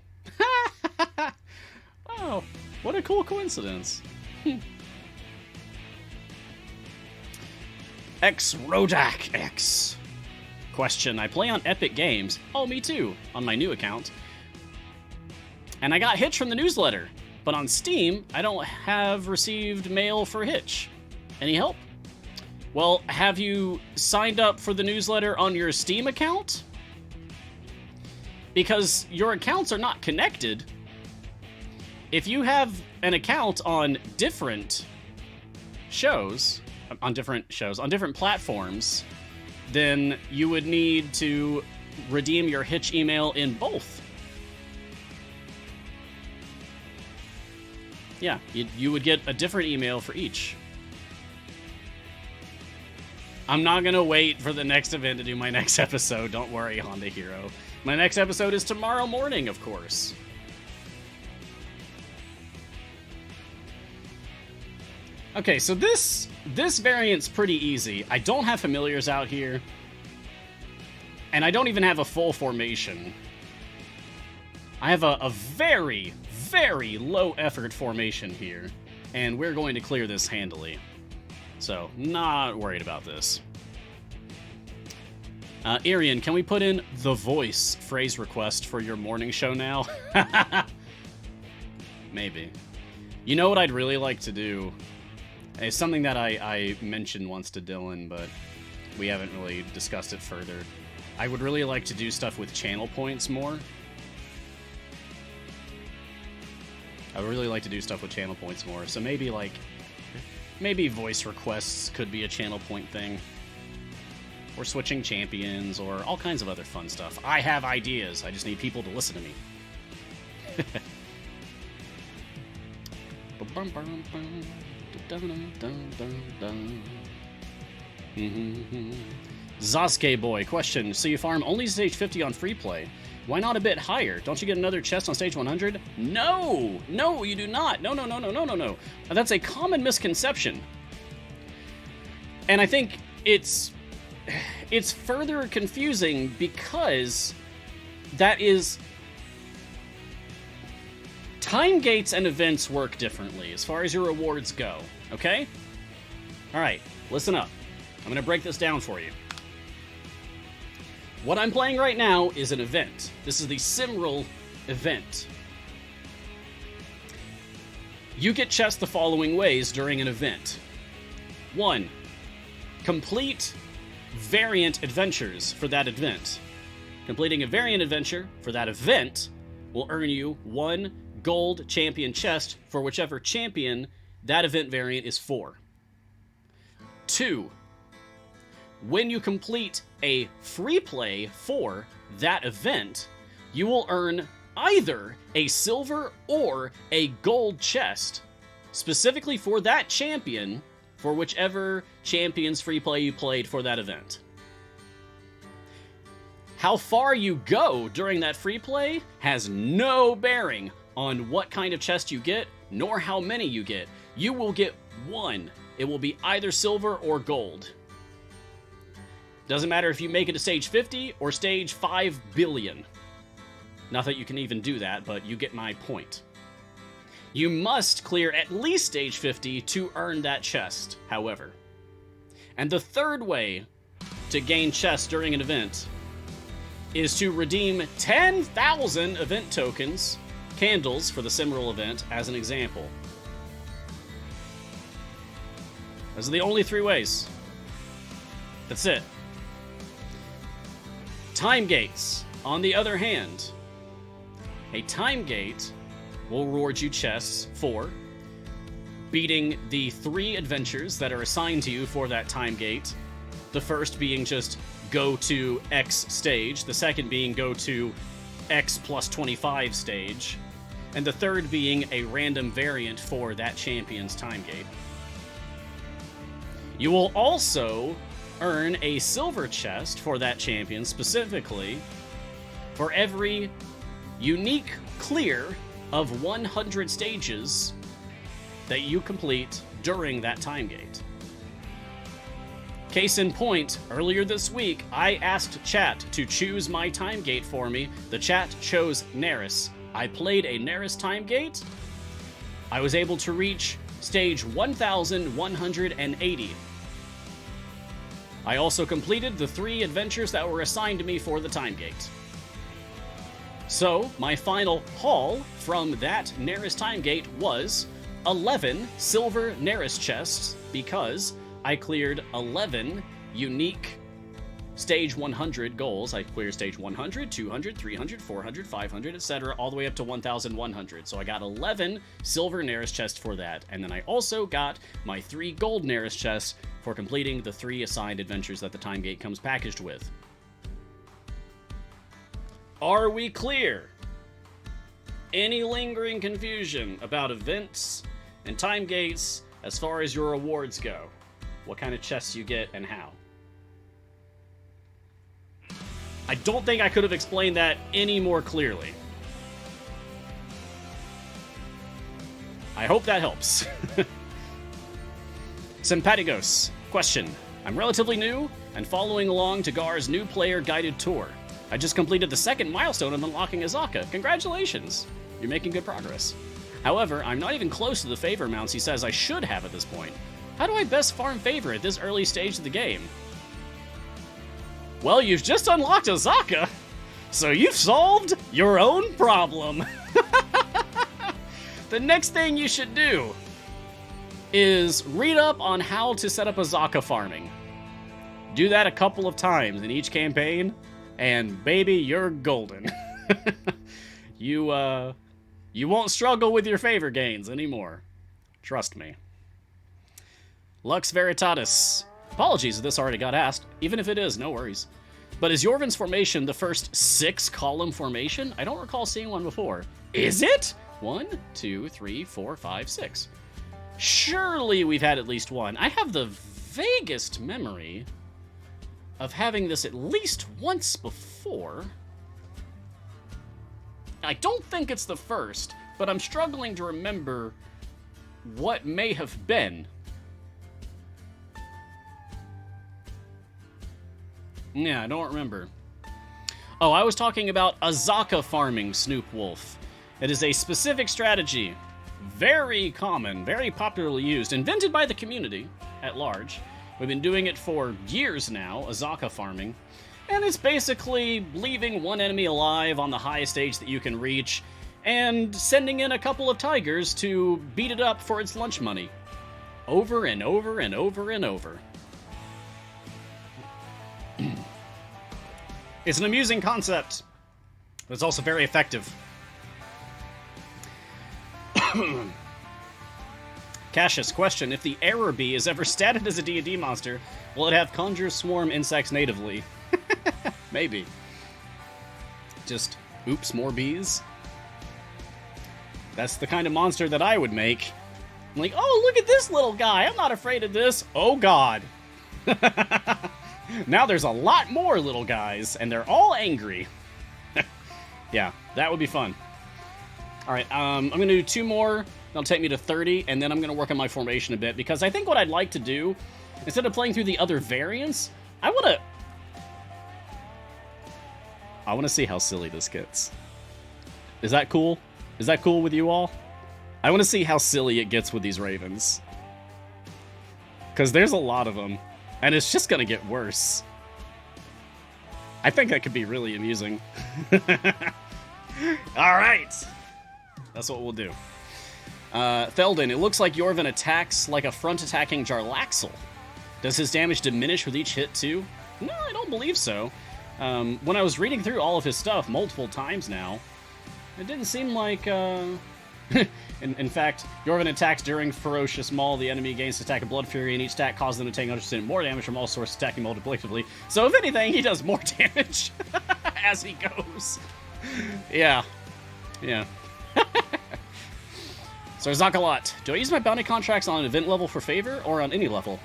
A: Oh, what a cool coincidence. X Rodak X. Question, I play on Epic Games. Oh, me too, on my new account. And I got Hitch from the newsletter, but on Steam, I don't have received mail for Hitch. Any help? Well, have you signed up for the newsletter on your Steam account? Because your accounts are not connected. If you have an account on different shows, on different platforms, then you would need to redeem your Hitch email in both. Yeah, you would get a different email for each. I'm not going to wait for the next event to do my next episode. Don't worry, Honda Hero. My next episode is tomorrow morning, of course. Okay, so this variant's pretty easy. I don't have familiars out here. And I don't even have a full formation. I have a very, very low effort formation here. And we're going to clear this handily. So, not worried about this. Arian, can we put in the voice phrase request for your morning show now? Maybe. You know what I'd really like to do? It's something that I mentioned once to Dylan, but we haven't really discussed it further. I would really like to do stuff with channel points more. I would really like to do stuff with channel points more. So maybe, like, maybe voice requests could be a channel point thing. Or switching champions, or all kinds of other fun stuff. I have ideas. I just need people to listen to me. Zasuke Boy, question. So you farm only stage 50 on free play. Why not a bit higher? Don't you get another chest on stage 100? No! No, you do not. No. That's a common misconception. And I think it's further confusing because that is... Time gates and events work differently as far as your rewards go, okay? Alright, listen up. I'm going to break this down for you. What I'm playing right now is an event. This is the Simral event. You get chests the following ways during an event. 1. Complete variant adventures for that event. Completing a variant adventure for that event will earn you 1 gold champion chest for whichever champion that event variant is for. 2. When you complete a free play for that event, you will earn either a silver or a gold chest specifically for that champion for whichever champion's free play you played for that event. How far you go during that free play has no bearing on what kind of chest you get, nor how many you get. You will get 1. It will be either silver or gold. Doesn't matter if you make it to stage 50 or stage 5 billion. Not that you can even do that, but you get my point. You must clear at least stage 50 to earn that chest, however. And the third way to gain chests during an event is to redeem 10,000 event tokens, candles for the Simral event, as an example. Those are the only 3 ways. That's it. Time gates, on the other hand. A time gate will reward you chests for beating the 3 adventures that are assigned to you for that time gate. The first being just go to X stage, the second being go to X plus 25 stage, and the third being a random variant for that champion's time gate. You will also earn a silver chest for that champion specifically for every unique clear of 100 stages that you complete during that time gate. Case in point, earlier this week, I asked chat to choose my time gate for me. The chat chose Neris. I played a Neris time gate. I was able to reach stage 1180. I also completed the 3 adventures that were assigned to me for the time gate. So, my final haul from that Neris time gate was 11 silver Neris chests because I cleared 11 unique stage 100 goals. I cleared stage 100, 200, 300, 400, 500, etc., all the way up to 1,100. So I got 11 silver Neris chests for that, and then I also got my 3 gold Neris chests for completing the 3 assigned adventures that the time gate comes packaged with. Are we clear? Any lingering confusion about events and time gates as far as your rewards go. What kind of chests you get and how. I don't think I could have explained that any more clearly. I hope that helps. Sympatigos. Question. I'm relatively new and following along to Gar's new player guided tour. I just completed the second milestone of unlocking Azaka. Congratulations! You're making good progress. However, I'm not even close to the favor amounts he says I should have at this point. How do I best farm favor at this early stage of the game? Well, you've just unlocked Azaka, so you've solved your own problem. The next thing you should do is read up on how to set up Azaka farming. Do that a couple of times in each campaign, and baby, you're golden. You won't struggle with your favor gains anymore. Trust me. Lux Veritatis. Apologies if this already got asked. Even if it is, no worries. But is Yorvin's formation the first 6-column formation? I don't recall seeing one before. Is it? 1, 2, 3, 4, 5, 6. Surely we've had at least one. I have the vaguest memory of having this at least once before. I don't think it's the first, but I'm struggling to remember what may have been. Yeah, I don't remember. Oh, I was talking about Azaka farming, Snoop Wolf. It is a specific strategy, very common, very popularly used, invented by the community at large. We've been doing it for years now, Azaka farming. And it's basically leaving one enemy alive on the highest stage that you can reach, and sending in a couple of tigers to beat it up for its lunch money. Over and over and over and over. It's an amusing concept, but it's also very effective. Cassius, question, if the error bee is ever statted as a D&D monster, will it have conjure swarm insects natively? Maybe. Just, oops, more bees? That's the kind of monster that I would make. I'm like, oh, look at this little guy. I'm not afraid of this. Oh, God. Now there's a lot more little guys, and they're all angry. Yeah, that would be fun. All right, I'm going to do 2 more. That'll take me to 30, and then I'm going to work on my formation a bit, because I think what I'd like to do, instead of playing through the other variants, I want to see how silly this gets. Is that cool? Is that cool with you all? I want to see how silly it gets with these ravens. Because there's a lot of them, and it's just going to get worse. I think that could be really amusing. Alright! That's what we'll do. Theldin, it looks like Yorvin attacks like a front-attacking Jarlaxle. Does his damage diminish with each hit, too? No, I don't believe so. When I was reading through all of his stuff multiple times now, it didn't seem like, in fact, Yorvin attacks during Ferocious Maul. The enemy gains attack of Blood Fury, and each attack causes them to take 100% more damage from all sources attacking multiplicatively. So if anything, he does more damage as he goes. Yeah. Yeah. So Zakalot, do I use my bounty contracts on an event level for favor, or on any level?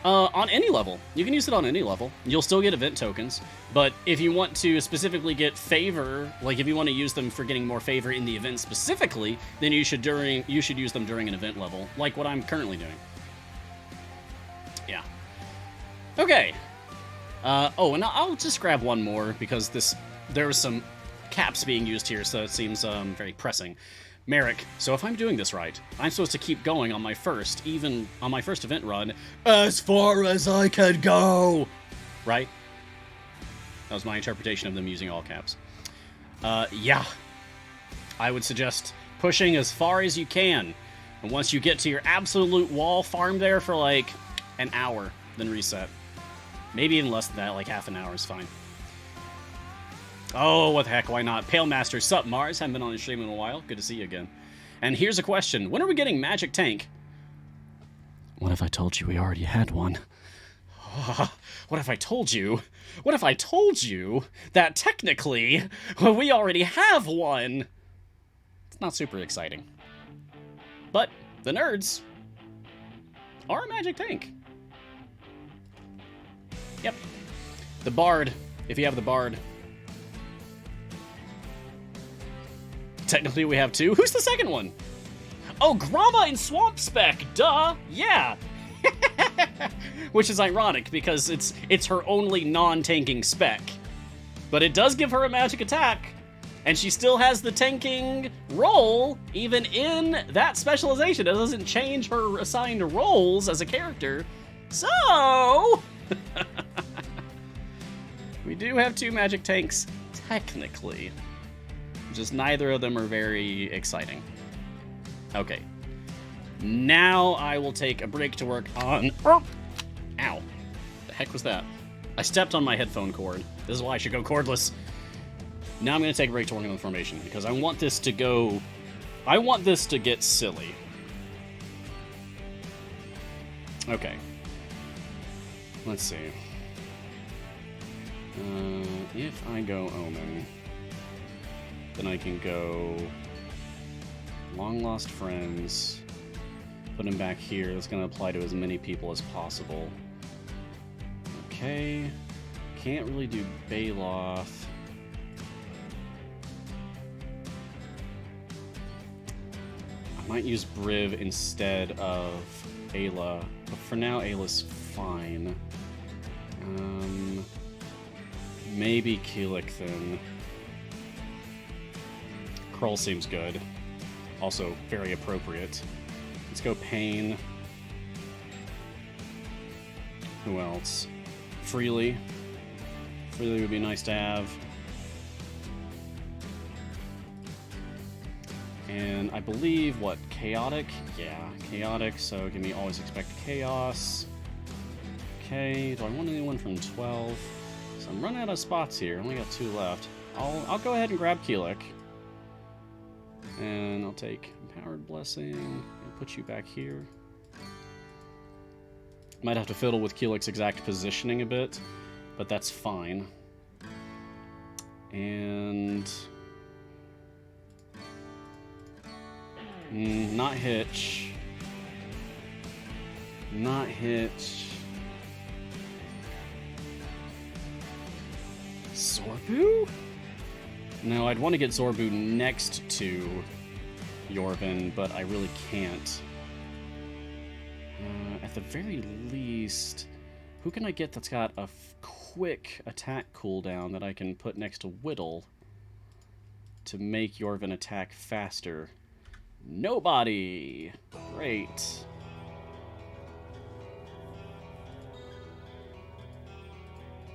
A: On any level. You can use it on any level. You'll still get event tokens, but if you want to specifically get favor, like if you want to use them for getting more favor in the event specifically, then you should use them during an event level, like what I'm currently doing. Yeah. Okay. Oh, and I'll just grab one more, because there are some caps being used here, so it seems very pressing. Merrick, so if I'm doing this right, I'm supposed to keep going on my first event run, as far as I can go! Right? That was my interpretation of them using all caps. Yeah. I would suggest pushing as far as you can, and once you get to your absolute wall, farm there for like an hour, then reset. Maybe even less than that, like half an hour is fine. Oh, what the heck, why not? Pale Master, sup, Mars? Haven't been on the stream in a while. Good to see you again. And here's a question. When are we getting Magic Tank? What if I told you we already had one? What if I told you? What if I told you that technically we already have one? It's not super exciting. But The nerds are a magic tank. Yep. The Bard, if you have the Bard. Technically, we have 2. Who's the second one? Oh, Gromma in Swamp Spec, duh! Yeah! Which is ironic, because it's her only non-tanking spec. But it does give her a magic attack, and she still has the tanking role, even in that specialization. It doesn't change her assigned roles as a character. So... we do have 2 magic tanks, technically. Just neither of them are very exciting. Okay. Now I will take a break to work on... Oh! Ow. The heck was that? I stepped on my headphone cord. This is why I should go cordless. Now I'm going to take a break to work on the formation, because I want this to go... I want this to get silly. Okay. Let's see. If I go Omen, then I can go Long Lost Friends, put him back here. That's going to apply to as many people as possible. Okay. Can't really do Baloth. I might use Briv instead of Ayla, but for now Ayla's fine. Maybe Keelik then. Krull seems good. Also very appropriate. Let's go Pain. Who else? Freely. Freely would be nice to have. And I believe, what, Chaotic? Yeah, Chaotic, so give me Always Expect Chaos. Okay, do I want anyone from 12? So I'm running out of spots here. Only got 2 left. I'll go ahead and grab Keelik. And I'll take Empowered Blessing and put you back here. Might have to fiddle with Keelik's exact positioning a bit, but that's fine. And... not Hitch. Not Hitch. Zorbu? No, I'd want to get Zorbu next to Yorvin, but I really can't. At the very least, who can I get that's got a quick attack cooldown that I can put next to Whittle to make Yorvin attack faster? Nobody! Great.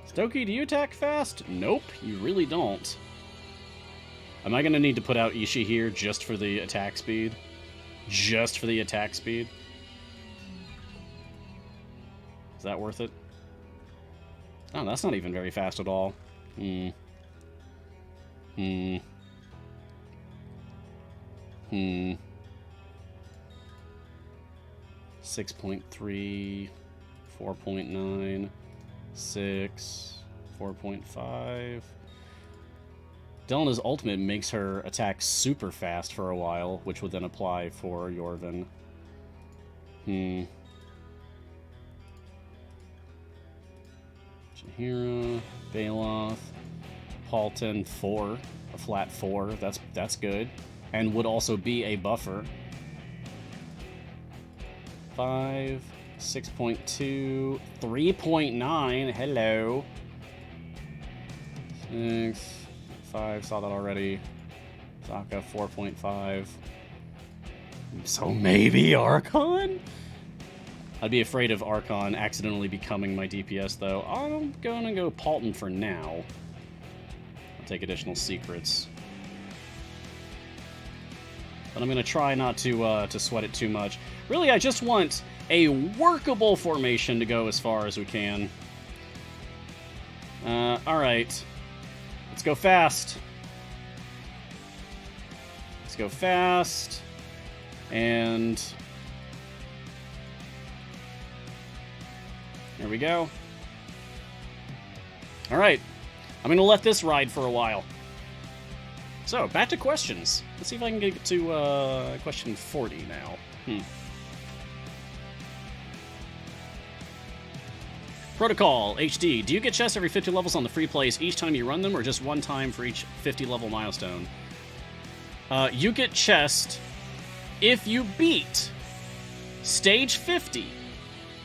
A: Stokey, do you attack fast? Nope, you really don't. Am I going to need to put out Ishii here just for the attack speed? Just for the attack speed? Is that worth it? Oh, that's not even very fast at all. 6.3, 4.9, 6, 4.5. Delena's ultimate makes her attack super fast for a while, which would then apply for Yorvin. Chihira, Baloth, Paulton, 4. A flat 4. That's good. And would also be a buffer. 5, 6.2, 3.9. Hello. 6, 5. Saw that already. Sokka, 4.5. So maybe Archon? I'd be afraid of Archon accidentally becoming my DPS, though. I'm gonna go Paulton for now. I'll take additional secrets. But I'm gonna try not to sweat it too much. Really, I just want a workable formation to go as far as we can. Alright. Let's go fast. Let's go fast. And... there we go. Alright. I'm gonna let this ride for a while. So, back to questions. Let's see if I can get to question 40 now. Protocol HD. Do you get chests every 50 levels on the free plays each time you run them, or just one time for each 50 level milestone? You get chest if you beat stage 50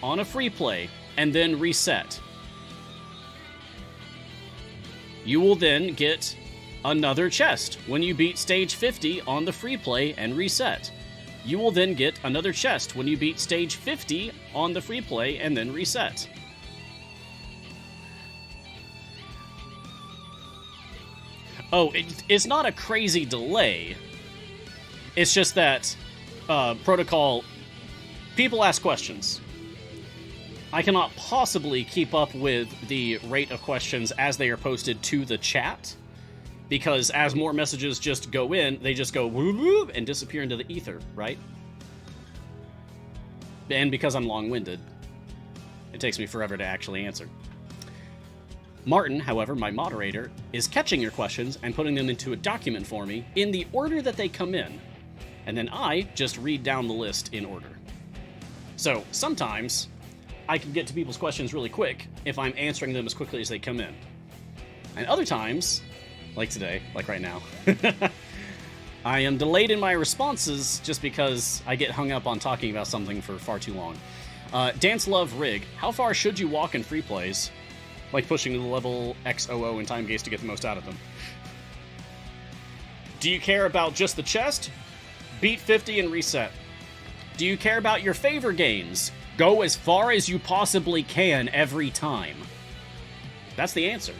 A: on a free play and then reset. You will then get another chest when you beat stage 50 on the free play and reset. You will then get another chest when you beat stage 50 on the free play and then reset. Oh, it's not a crazy delay. It's just that Protocol... People ask questions. I cannot possibly keep up with the rate of questions as they are posted to the chat, because as more messages just go in, they just go whoop, whoop, and disappear into the ether, right? And because I'm long-winded, it takes me forever to actually answer. Martin, however, my moderator, is catching your questions and putting them into a document for me in the order that they come in, and then I just read down the list in order. So, sometimes, I can get to people's questions really quick if I'm answering them as quickly as they come in. And other times, like today, like right now, I am delayed in my responses just because I get hung up on talking about something for far too long. Dance Love Rig, how far should you walk in free plays? Like pushing to the level XOO in time gaze to get the most out of them. Do you care about just the chest? Beat 50 and reset. Do you care about your favor gains? Go as far as you possibly can every time. That's the answer.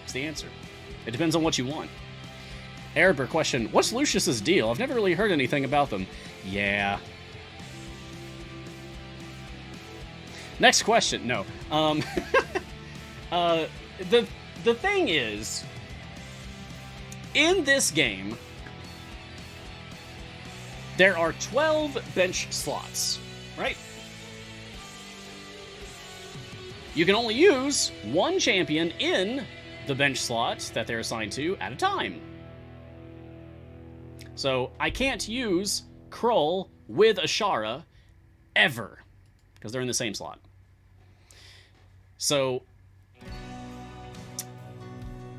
A: It's the answer. It depends on what you want. Erebor question, what's Lucius's deal? I've never really heard anything about them. Yeah. Next question. No. The thing is, in this game, there are 12 bench slots, right? You can only use one champion in the bench slot that they're assigned to at a time. So I can't use Krull with Ashara ever, because they're in the same slot. So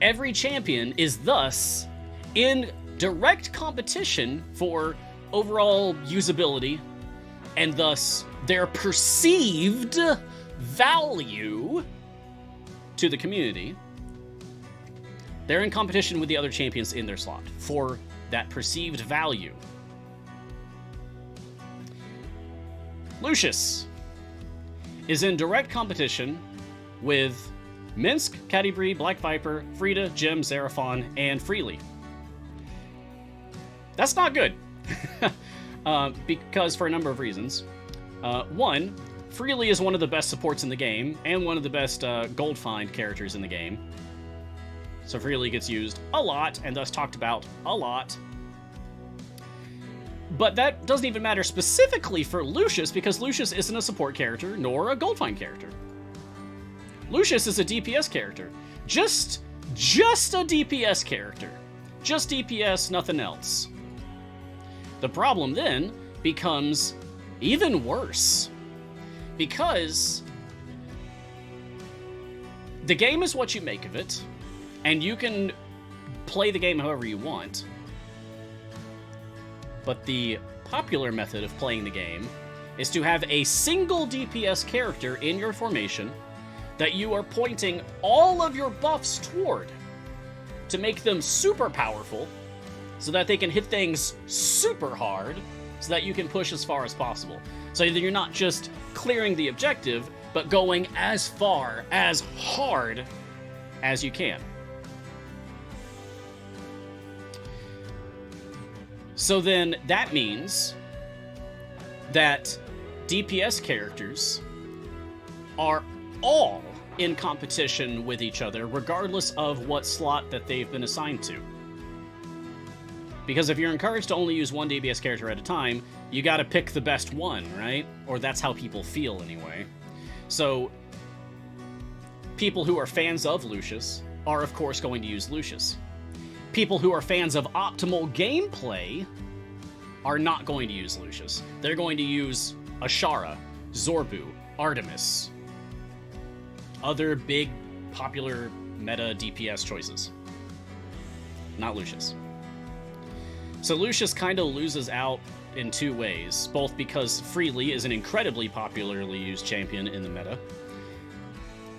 A: every champion is thus in direct competition for overall usability, and thus their perceived value to the community. They're in competition with the other champions in their slot for that perceived value. Lucius is in direct competition with Minsk, Catti-Brie, Black Viper, Frida, Jim, Xeraphon, and Freely. That's not good. Because for a number of reasons. One, Freely is one of the best supports in the game, and one of the best gold find characters in the game. So Freely gets used a lot, and thus talked about a lot. But that doesn't even matter specifically for Lucius, because Lucius isn't a support character, nor a gold find character. Lucius is a DPS character. Just a DPS character. Just DPS, nothing else. The problem then becomes even worse, because the game is what you make of it, and you can play the game however you want. But the popular method of playing the game is to have a single DPS character in your formation that you are pointing all of your buffs toward to make them super powerful, so that they can hit things super hard, so that you can push as far as possible. So that you're not just clearing the objective, but going as far, as hard as you can. So then that means that DPS characters are all in competition with each other, regardless of what slot that they've been assigned to. Because if you're encouraged to only use one DPS character at a time, you gotta pick the best one, right? Or that's how people feel anyway. So, people who are fans of Lucius are of course going to use Lucius. people who are fans of optimal gameplay are not going to use Lucius. They're going to use Ashara, Zorbu, Artemis, other big popular meta DPS choices. Not Lucius. So Lucius kind of loses out in two ways, both because Freely is an incredibly popularly used champion in the meta,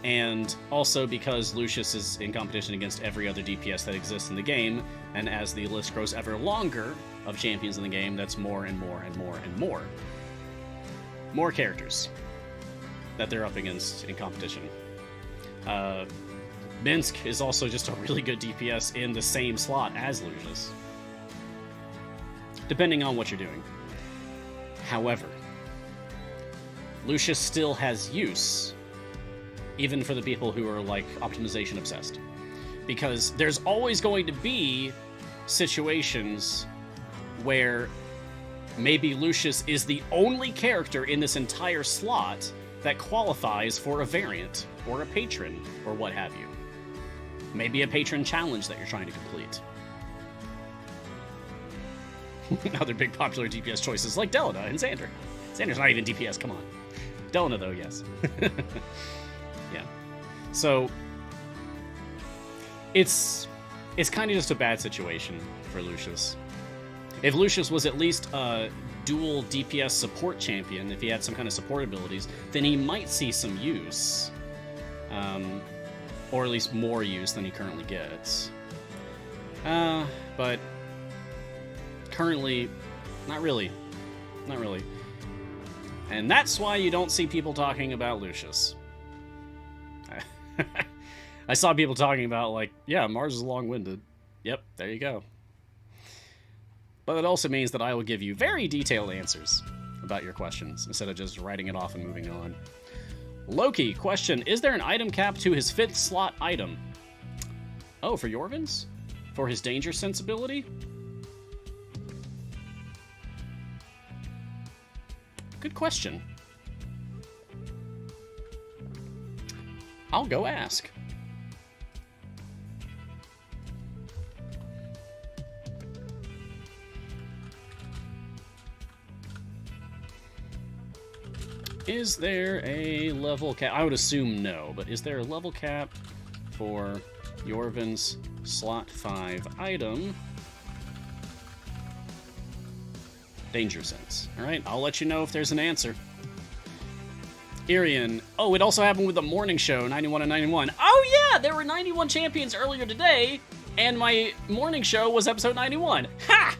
A: and also because Lucius is in competition against every other DPS that exists in the game, and as the list grows ever longer of champions in the game, that's more and more and more and more. More characters that they're up against in competition. Minsk is also just a really good DPS in the same slot as Lucius, depending on what you're doing. However, Lucius still has use, even for the people who are, like, optimization obsessed. Because there's always going to be situations where maybe Lucius is the only character in this entire slot that qualifies for a variant, or a patron, or what have you. Maybe a patron challenge that you're trying to complete. Other big popular DPS choices like Delana and Xander. Xander's not even DPS, come on. Delana, though, yes. Yeah. So, it's kind of just a bad situation for Lucius. If Lucius was at least a dual DPS support champion, if he had some kind of support abilities, then he might see some use. Or at least more use than he currently gets. But currently, not really. Not really. And that's why you don't see people talking about Lucius. I saw people talking about, like, yeah, Mars is long-winded. Yep, there you go. But it also means that I will give you very detailed answers about your questions, instead of just writing it off and moving on. Loki, question, is there an item cap to his 5th slot item? Oh, for Yorvins? For his danger sensibility? Good question. I'll go ask. Is there a level cap? I would assume no, but is there a level cap for Yorvin's slot 5 item? Danger sense. Alright, I'll let you know if there's an answer. Irian. Oh, it also happened with the morning show, 91 and 91. Oh yeah, there were 91 champions earlier today, and my morning show was episode 91. Ha!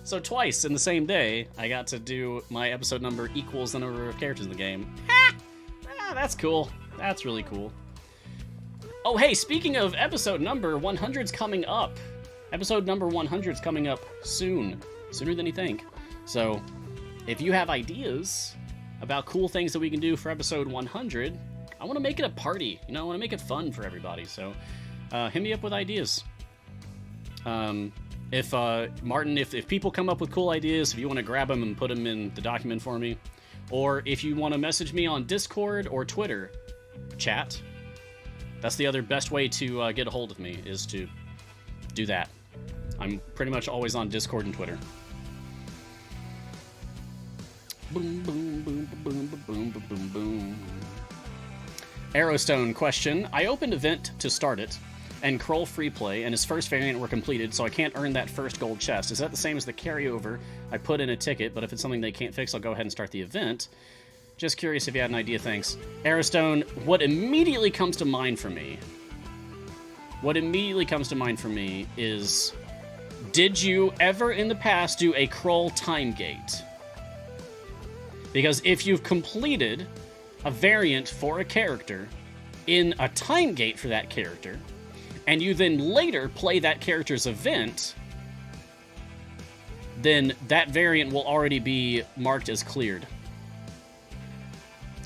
A: So twice in the same day, I got to do my episode number equals the number of characters in the game. Ha! Ah, that's cool. That's really cool. Oh, hey, speaking of episode number, 100's coming up. Episode number 100's coming up soon. Sooner than you think. So, if you have ideas about cool things that we can do for episode 100, I want to make it a party. You know, I want to make it fun for everybody. So, hit me up with ideas. Martin, if people come up with cool ideas, if you want to grab them and put them in the document for me, or if you want to message me on Discord or Twitter chat, that's the other best way to get a hold of me, is to do that. I'm pretty much always on Discord and Twitter. Boom, boom, boom, boom, boom, boom, boom, boom, boom. Arrowstone question. I opened Event to start it, and Kroll free play, and his first variant were completed, so I can't earn that first gold chest. Is that the same as the carryover? I put in a ticket, but if it's something they can't fix, I'll go ahead and start the event. Just curious if you had an idea, thanks. Arrowstone, what immediately comes to mind for me is, did you ever in the past do a Kroll time gate? Because if you've completed a variant for a character in a time gate for that character, and you then later play that character's event, then that variant will already be marked as cleared.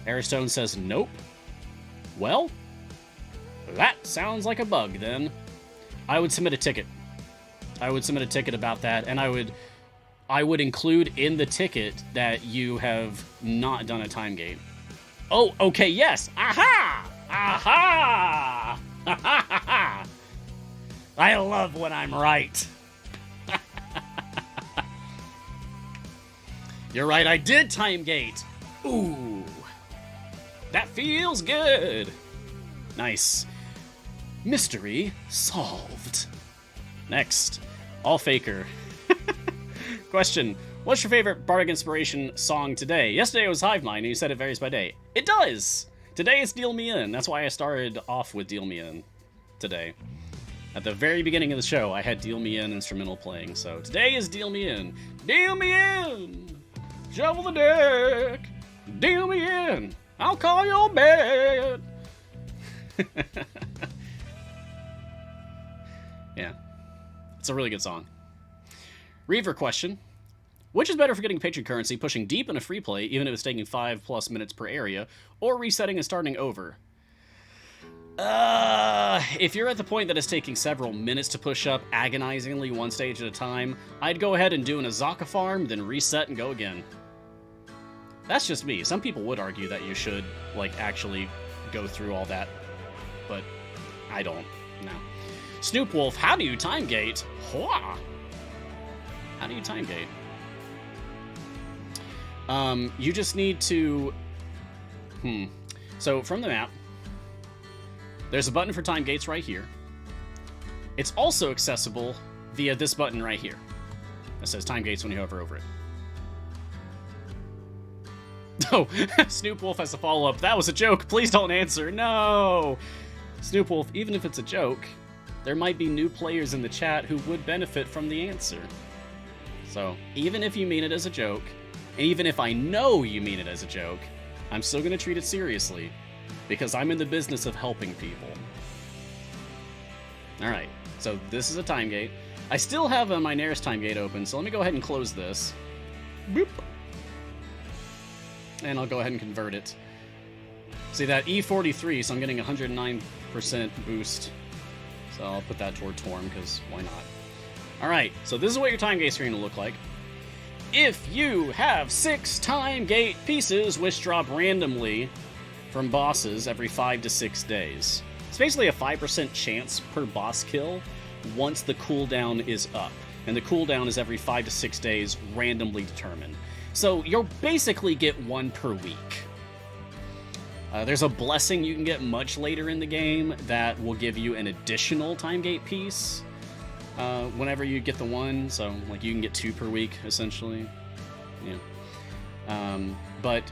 A: Arrowstone says nope. Well, that sounds like a bug then. I would submit a ticket. I would submit a ticket about that, and I would include in the ticket that you have not done a time gate. Oh, okay, yes. Aha! Aha! I love when I'm right. You're right, I did time gate. Ooh. That feels good. Nice. Mystery solved. Next. All faker. Question. What's your favorite Bardic Inspiration song today? Yesterday it was Hive Mind, and you said it varies by day. It does! Today it's Deal Me In. That's why I started off with Deal Me In today. At the very beginning of the show, I had Deal Me In instrumental playing, so today is Deal Me In. Deal me in! Shovel the deck! Deal me in! I'll call your bed! Yeah. It's a really good song. Reaver question. Which is better for getting patron currency, pushing deep in a free play, even if it's taking 5+ minutes per area, or resetting and starting over? If you're at the point that it's taking several minutes to push up agonizingly one stage at a time, I'd go ahead and do an Azaka farm, then reset and go again. That's just me. Some people would argue that you should, like, actually go through all that, but I don't. No. Snoop Wolf, how do you time gate? Hwah! How do you time gate? You just need to... So, from the map, there's a button for time gates right here. It's also accessible via this button right here. That says time gates when you hover over it. Oh, Snoop Wolf has a follow-up. That was a joke. Please don't answer. No! Snoop Wolf, even if it's a joke, there might be new players in the chat who would benefit from the answer. So, even if you mean it as a joke, even if I know you mean it as a joke, I'm still going to treat it seriously, because I'm in the business of helping people. Alright, so this is a time gate. I still have my nearest time gate open, so let me go ahead and close this. Boop. And I'll go ahead and convert it. See, that E43, so I'm getting 109% boost. So I'll put that toward Torm, because why not? Alright, so this is what your time gate screen will look like. If you have 6 time gate pieces, which drop randomly from bosses every 5 to 6 days. It's basically a 5% chance per boss kill once the cooldown is up. And the cooldown is every 5 to 6 days, randomly determined. So you'll basically get 1 per week. There's a blessing you can get much later in the game that will give you an additional time gate piece whenever you get the 1. So like you can get 2 per week, essentially. Yeah. But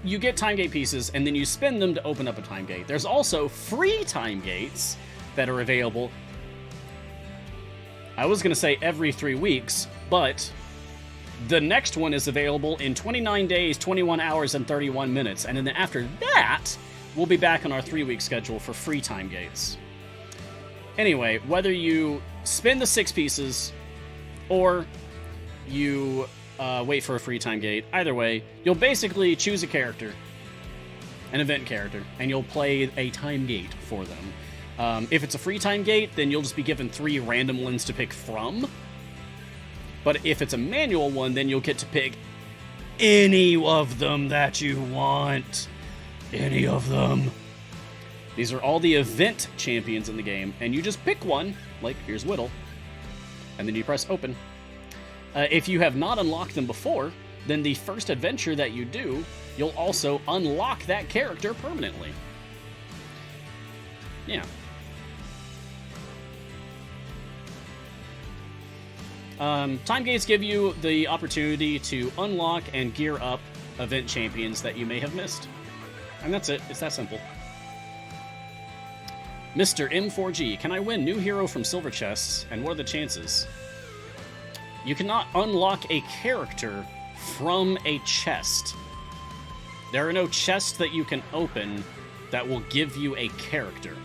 A: you get time gate pieces, and then you spend them to open up a time gate. There's also free time gates that are available. I was going to say every 3 weeks, but the next one is available in 29 days, 21 hours, and 31 minutes. And then after that, we'll be back on our 3-week schedule for free time gates. Anyway, whether you spend the 6 pieces or you wait for a free time gate, either way, you'll basically choose a character, an event character, and you'll play a time gate for them. If it's a free time gate, then you'll just be given 3 random ones to pick from. But if it's a manual one, then you'll get to pick any of them that you want. Any of them. These are all the event champions in the game, and you just pick one, like here's Whittle, and then you press open. If you have not unlocked them before, then the first adventure that you do, you'll also unlock that character permanently. Yeah. Time gates give you the opportunity to unlock and gear up event champions that you may have missed. And that's it. It's that simple. Mr. M4G, can I win new hero from silver chests, and what are the chances? You cannot unlock a character from a chest. There are no chests that you can open that will give you a character.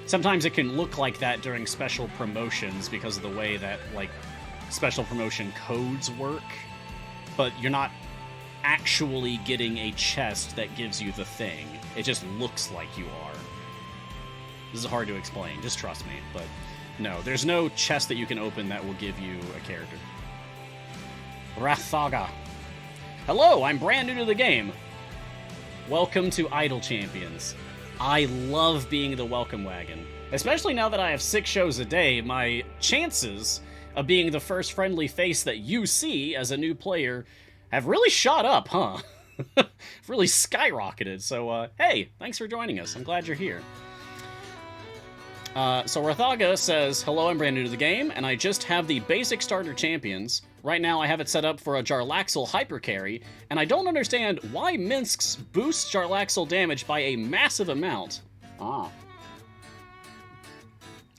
A: Sometimes it can look like that during special promotions because of the way that, like, special promotion codes work, but you're not actually getting a chest that gives you the thing. It just looks like you are. This is hard to explain, just trust me, but no, there's no chest that you can open that will give you a character. Rathaga. Hello, I'm brand new to the game. Welcome to Idle Champions. I love being the welcome wagon. Especially now that I have 6 shows a day, my chances of being the first friendly face that you see as a new player have really shot up, huh? Really skyrocketed. So, hey, thanks for joining us. I'm glad you're here. So Rathaga says, hello, I'm brand new to the game, and I just have the basic starter champions. Right now I have it set up for a Jarlaxle hyper carry, and I don't understand why Minsks boosts Jarlaxle damage by a massive amount.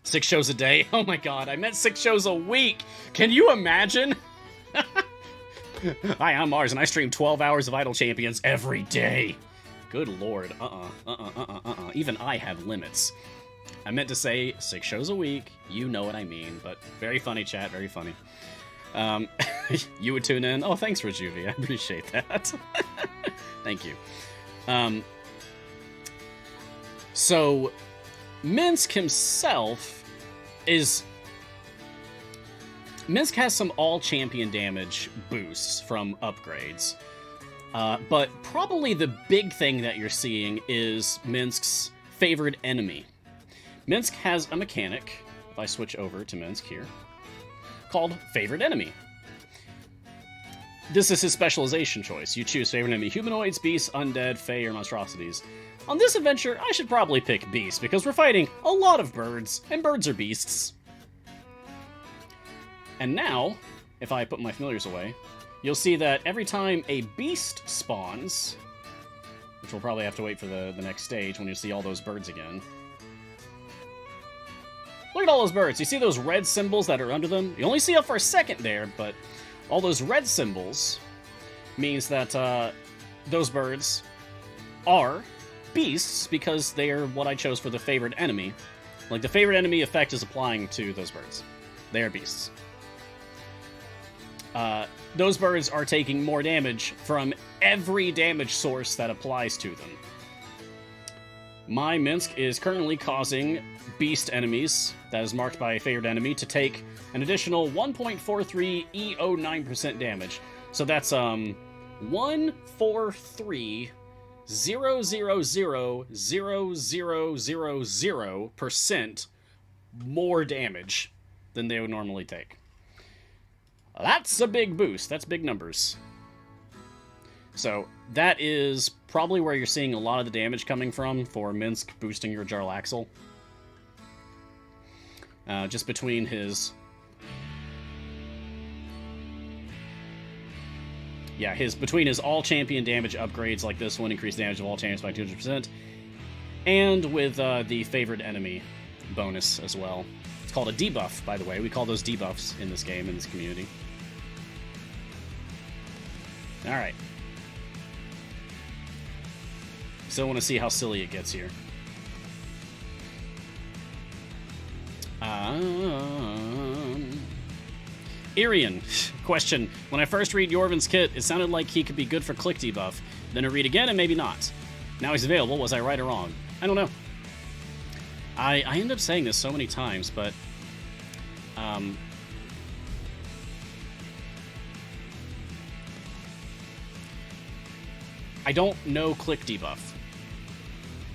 A: 6 shows a day? Oh my god, I meant 6 shows a week! Can you imagine? Hi, I'm Mars, and I stream 12 hours of Idle Champions every day. Good lord, even I have limits. I meant to say 6 shows a week, you know what I mean, but very funny, chat, very funny. You would tune in? Oh, thanks, Rajuvie, I appreciate that. Thank you. So, Minsk himself is... Minsk has some all-champion damage boosts from upgrades. But probably the big thing that you're seeing is Minsk's favored enemy. Minsk has a mechanic, if I switch over to Minsk here, called Favorite Enemy. This is his specialization choice. You choose favorite enemy humanoids, beasts, undead, fae, or monstrosities. On this adventure, I should probably pick beasts, because we're fighting a lot of birds, and birds are beasts. And now, if I put my familiars away, you'll see that every time a beast spawns, which we'll probably have to wait for the next stage when you see all those birds again. Look at all those birds. You see those red symbols that are under them? You only see it for a second there, but all those red symbols means that those birds are beasts because they are what I chose for the favorite enemy. Like, the favorite enemy effect is applying to those birds. They are beasts. Those birds are taking more damage from every damage source that applies to them. My Minsk is currently causing beast enemies, that is marked by a favored enemy, to take an additional 1.43 E09% damage. So that's 143,000,000% more damage than they would normally take. That's a big boost. That's big numbers. So that is probably where you're seeing a lot of the damage coming from for Minsk boosting your Jarlaxle. Just between his... Yeah, between his all-champion damage upgrades like this one, increased damage of all champions by 200%, and with the favored enemy bonus as well. It's called a debuff, by the way. We call those debuffs in this game, in this community. Alright. Still want to see how silly it gets here. Irian, question. When I first read Yorvin's kit, it sounded like he could be good for click debuff. Then I read again and maybe not. Now he's available. Was I right or wrong? I don't know. I end up saying this so many times, but... I don't know click debuff.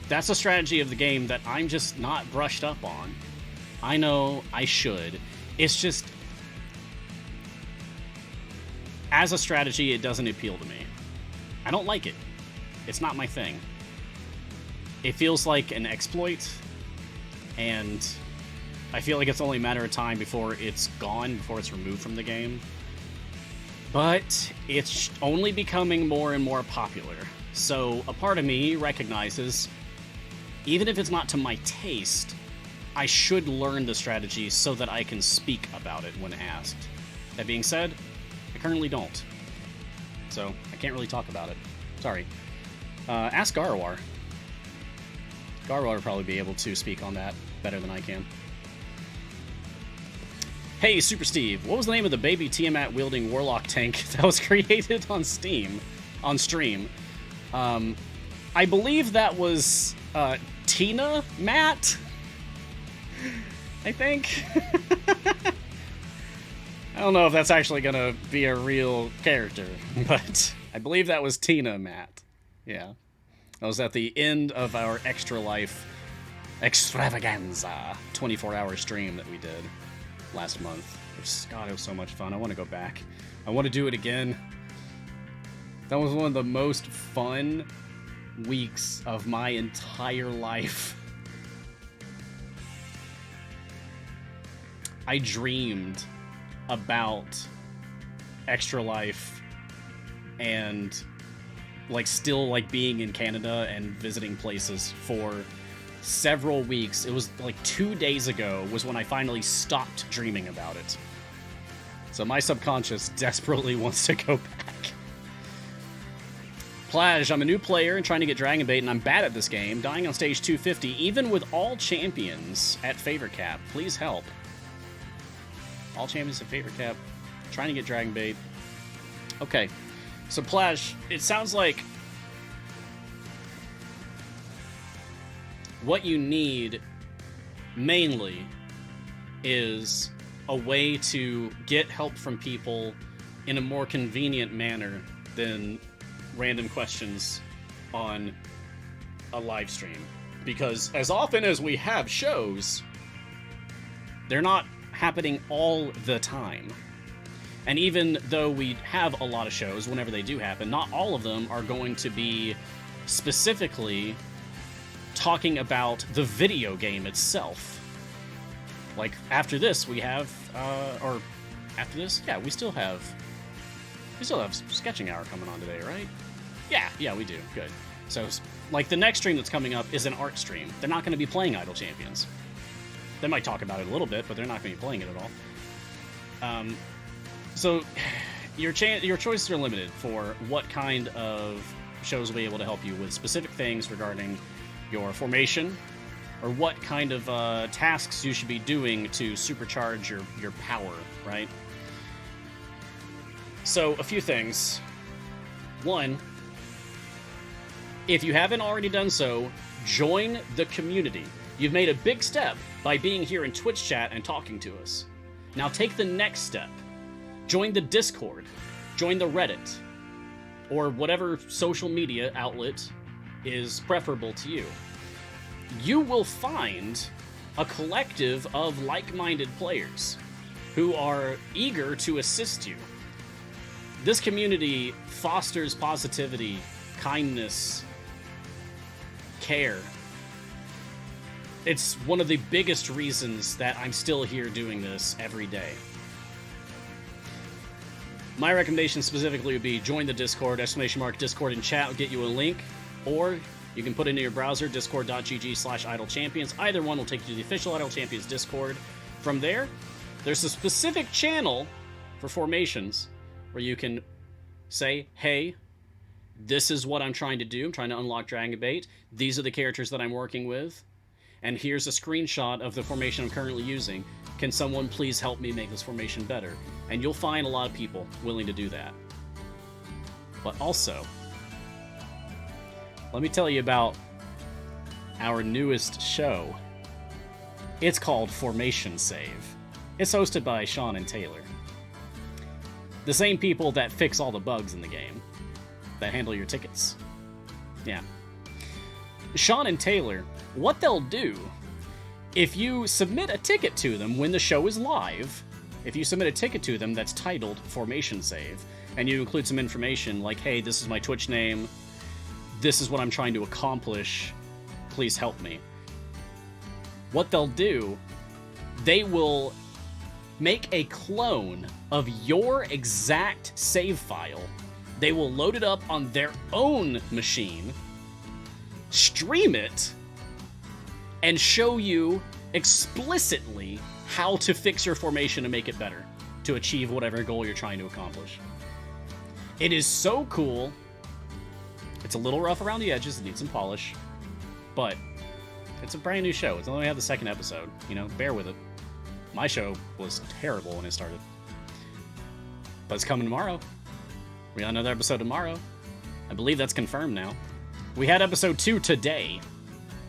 A: That's a strategy of the game that I'm just not brushed up on. I know I should. It's just... As a strategy, it doesn't appeal to me. I don't like it. It's not my thing. It feels like an exploit, and I feel like it's only a matter of time before it's gone, before it's removed from the game. But it's only becoming more and more popular. So a part of me recognizes, even if it's not to my taste, I should learn the strategy so that I can speak about it when asked. That being said, I currently don't. So I can't really talk about it. Sorry. Ask Garwar. Garwar would probably be able to speak on that better than I can. Hey, Super Steve, what was the name of the baby Tiamat-wielding warlock tank that was created on stream? I believe that was Tina Matt, I think. I don't know if that's actually gonna be a real character, but I believe that was Tina Matt. Yeah. I was at the end of our Extra Life extravaganza 24-hour stream that we did last month. God, it was so much fun. I want to go back. I want to do it again. That was one of the most fun weeks of my entire life. I dreamed about Extra Life and like still like being in Canada and visiting places for several weeks. It was like 2 days ago was when I finally stopped dreaming about it. So my subconscious desperately wants to go back. Plage, I'm a new player and trying to get Dragon Bait, and I'm bad at this game, dying on stage 250, even with all champions at favor cap. Please help. All champions at favor cap, trying to get Dragon Bait. Okay, so Plage, it sounds like what you need mainly is a way to get help from people in a more convenient manner than random questions on a live stream. Because as often as we have shows, they're not happening all the time. And even though we have a lot of shows, whenever they do happen, not all of them are going to be specifically talking about the video game itself. Like, after this, we have, or after this? Yeah, we still have Sketching Hour coming on today, right? Yeah, we do. Good. So, like, the next stream that's coming up is an art stream. They're not going to be playing Idle Champions. They might talk about it a little bit, but they're not going to be playing it at all. So, your choices are limited for what kind of shows will be able to help you with specific things regarding your formation, or what kind of tasks you should be doing to supercharge your power, right? So, a few things. One, if you haven't already done so, join the community. You've made a big step by being here in Twitch chat and talking to us. Now take the next step. Join the Discord. Join the Reddit. Or whatever social media outlet is preferable to you. You will find a collective of like-minded players who are eager to assist you. This community fosters positivity, kindness, care. It's one of the biggest reasons that I'm still here doing this every day. My recommendation specifically would be join the Discord, !Discord in chat will get you a link, or you can put into your browser discord.gg/idlechampions. Either one will take you to the official Idle Champions Discord. From there, there's a specific channel for formations where you can say, hey, this is what I'm trying to do. I'm trying to unlock Dragon Bait. These are the characters that I'm working with. And here's a screenshot of the formation I'm currently using. Can someone please help me make this formation better? And you'll find a lot of people willing to do that. But also, let me tell you about our newest show. It's called Formation Save. It's hosted by Sean and Taylor. The same people that fix all the bugs in the game, that handle your tickets. Yeah. Sean and Taylor, what they'll do, if you submit a ticket to them when the show is live, if you submit a ticket to them that's titled Formation Save, and you include some information like, hey, this is my Twitch name, this is what I'm trying to accomplish, please help me. What they'll do, they will make a clone of your exact save file. They will load it up on their own machine, stream it, and show you explicitly how to fix your formation to make it better, to achieve whatever goal you're trying to accomplish. It is so cool. It's a little rough around the edges, it needs some polish, but it's a brand new show. It's only had the second episode, bear with it. My show was terrible when it started. But it's coming tomorrow. We got another episode tomorrow. I believe that's confirmed now. We had episode 2 today,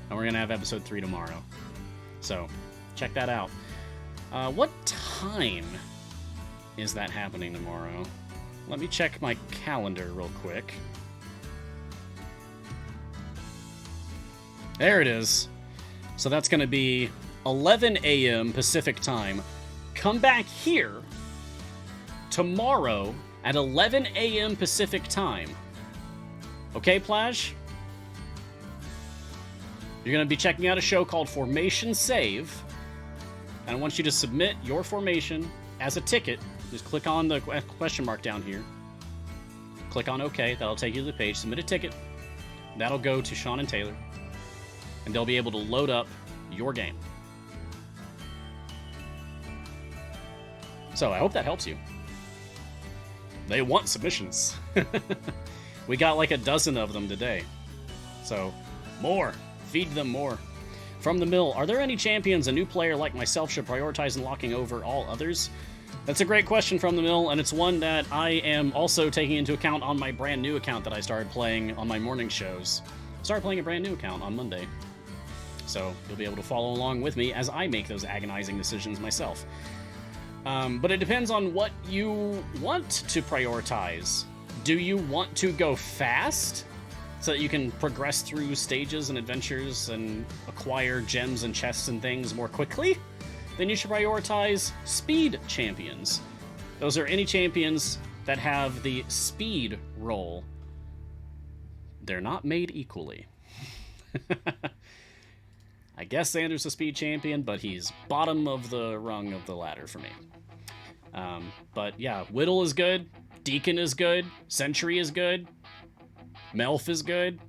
A: and we're going to have episode 3 tomorrow. So, check that out. What time is that happening tomorrow? Let me check my calendar real quick. There it is. So that's going to be 11 a.m. Pacific time. Come back here tomorrow at 11 a.m. Pacific time. Okay, Plage? You're going to be checking out a show called Formation Save. And I want you to submit your formation as a ticket. Just click on the question mark down here. Click on OK. That'll take you to the page. Submit a ticket. That'll go to Sean and Taylor. And they'll be able to load up your game. So I hope that helps you. They want submissions. We got like a dozen of them today. So, more. Feed them more. From the mill, are there any champions a new player like myself should prioritize in locking over all others? That's a great question from the mill, and it's one that I am also taking into account on my brand new account that I started playing on my morning shows. I started playing a brand new account on Monday. So you'll be able to follow along with me as I make those agonizing decisions myself. But it depends on what you want to prioritize. Do you want to go fast so that you can progress through stages and adventures and acquire gems and chests and things more quickly? Then you should prioritize speed champions. Those are any champions that have the speed role. They're not made equally. I guess Xander's a speed champion, but he's bottom of the rung of the ladder for me. But yeah, Whittle is good, Deacon is good, Sentry is good, Melf is good,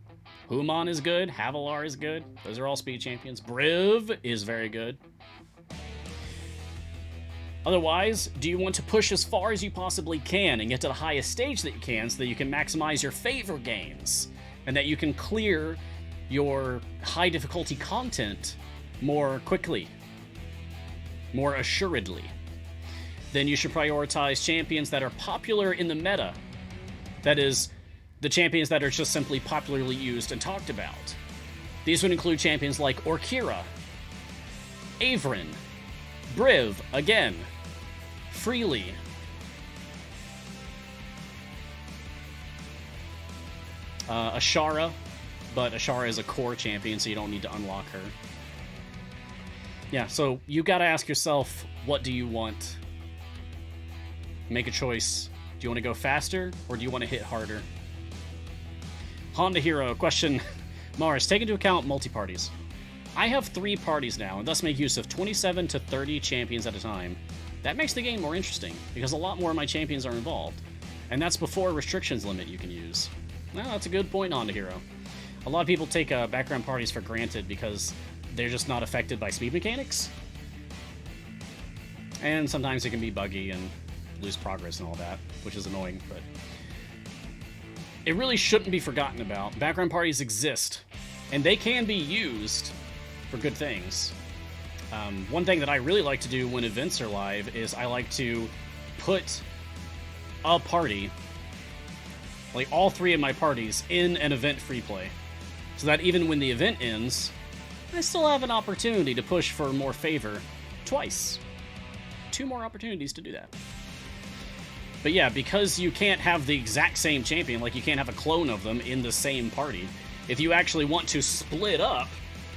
A: Human is good, Havilar is good. Those are all speed champions. Briv is very good. Otherwise, do you want to push as far as you possibly can and get to the highest stage that you can so that you can maximize your favor gains and that you can clear your high difficulty content more quickly, more assuredly? Then you should prioritize champions that are popular in the meta. That is, the champions that are just simply popularly used and talked about. These would include champions like Orkira, Averin, Briv, again, Freely, Ashara, but Ashara is a core champion, so you don't need to unlock her. Yeah, so you gotta ask yourself, what do you want? Make a choice. Do you want to go faster, or do you want to hit harder? Honda Hero, question. Mars, take into account multi-parties. I have 3 parties now, and thus make use of 27 to 30 champions at a time. That makes the game more interesting, because a lot more of my champions are involved. And that's before restrictions limit you can use. Well, that's a good point, Honda Hero. A lot of people take background parties for granted because they're just not affected by speed mechanics. And sometimes it can be buggy and lose progress and all that, which is annoying, but it really shouldn't be forgotten about. Background parties exist, and they can be used for good things. One thing that I really like to do when events are live is I like to put a party, like all 3 of my parties, in an event free play, so that even when the event ends, I still have an opportunity to push for more favor twice. 2 more opportunities to do that. But yeah, because you can't have the exact same champion, like you can't have a clone of them in the same party, if you actually want to split up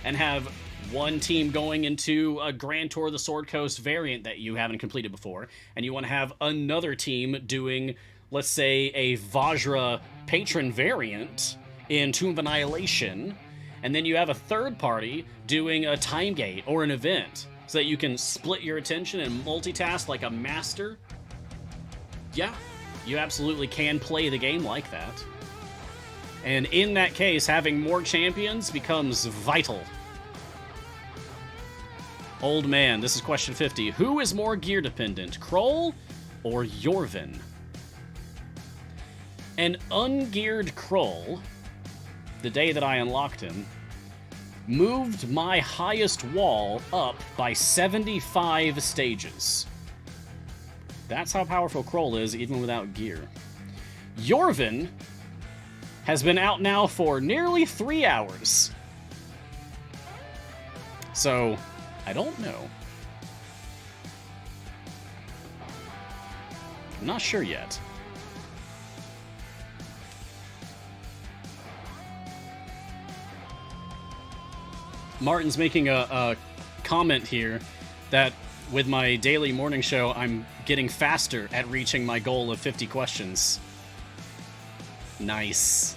A: and have one team going into a Grand Tour of the Sword Coast variant that you haven't completed before, and you want to have another team doing, let's say, a Vajra patron variant in Tomb of Annihilation, and then you have a third party doing a time gate or an event, so that you can split your attention and multitask like a master. Yeah, you absolutely can play the game like that. And in that case, having more champions becomes vital. Old man, this is question 50. Who is more gear dependent, Kroll or Yorvin? An ungeared Kroll, the day that I unlocked him, moved my highest wall up by 75 stages. That's how powerful Kroll is, even without gear. Yorvin has been out now for nearly 3 hours. So, I don't know. I'm not sure yet. Martin's making a comment here that with my daily morning show, I'm getting faster at reaching my goal of 50 questions. Nice.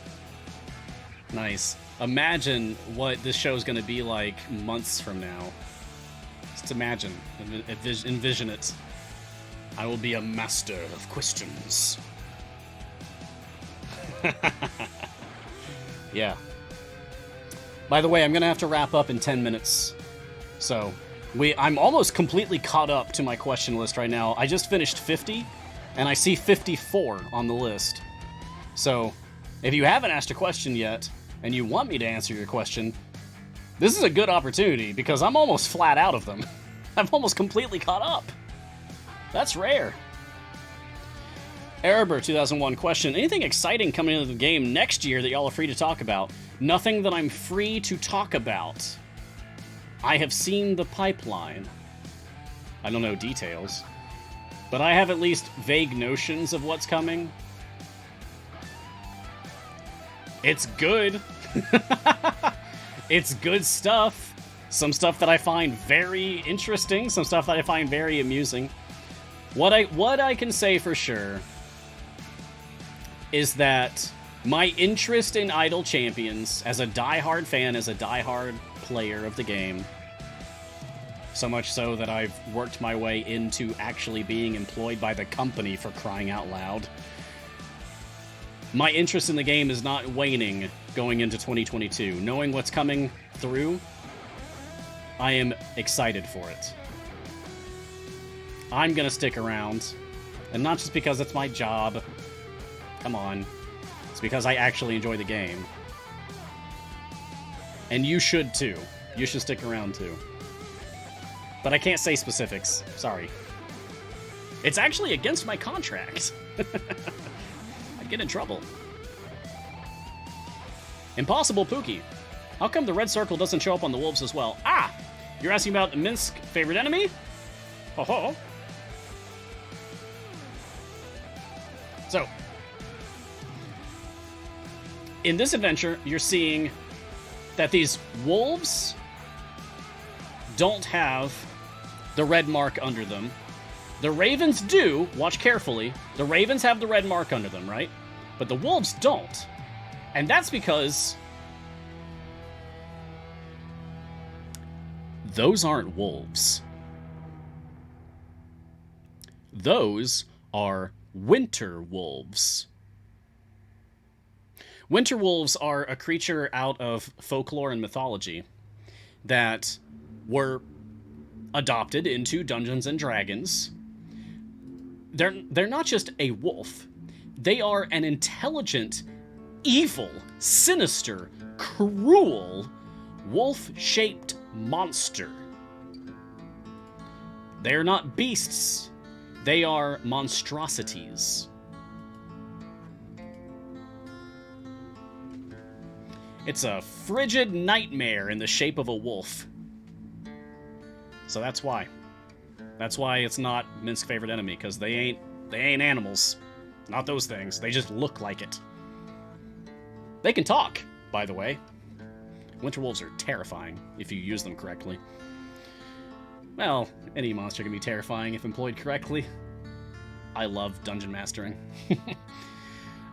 A: Nice. Imagine what this show is going to be like months from now. Just imagine. Envision it. I will be a master of questions. Yeah. By the way, I'm going to have to wrap up in 10 minutes. So, I'm almost completely caught up to my question list right now. I just finished 50, and I see 54 on the list. So, if you haven't asked a question yet, and you want me to answer your question, this is a good opportunity, because I'm almost flat out of them. I'm almost completely caught up. That's rare. Erebor 2001 question. Anything exciting coming into the game next year that y'all are free to talk about? Nothing that I'm free to talk about. I have seen the pipeline. I don't know details. But I have at least vague notions of what's coming. It's good. It's good stuff. Some stuff that I find very interesting. Some stuff that I find very amusing. What I can say for sure is that my interest in Idle Champions, as a diehard fan, as a diehard player of the game, so much so that I've worked my way into actually being employed by the company, for crying out loud. My interest in the game is not waning going into 2022. Knowing what's coming through, I am excited for it. I'm gonna stick around, and not just because it's my job. Come on. It's because I actually enjoy the game. And you should too. You should stick around too. But I can't say specifics. Sorry. It's actually against my contract. I'd get in trouble. Impossible Pookie. How come the red circle doesn't show up on the wolves as well? Ah! You're asking about Minsk favorite enemy? Ho ho. So, in this adventure, you're seeing that these wolves don't have the red mark under them. The ravens do. Watch carefully. The ravens have the red mark under them, right? But the wolves don't. And that's because those aren't wolves. Those are winter wolves. Winter wolves are a creature out of folklore and mythology that were adopted into Dungeons and Dragons. They're not just a wolf. They are an intelligent, evil, sinister, cruel, wolf-shaped monster. They are not beasts. They are monstrosities. It's a frigid nightmare in the shape of a wolf. So that's why. That's why it's not Minsk's favorite enemy, because they ain't animals. Not those things. They just look like it. They can talk, by the way. Winter wolves are terrifying if you use them correctly. Well, any monster can be terrifying if employed correctly. I love dungeon mastering.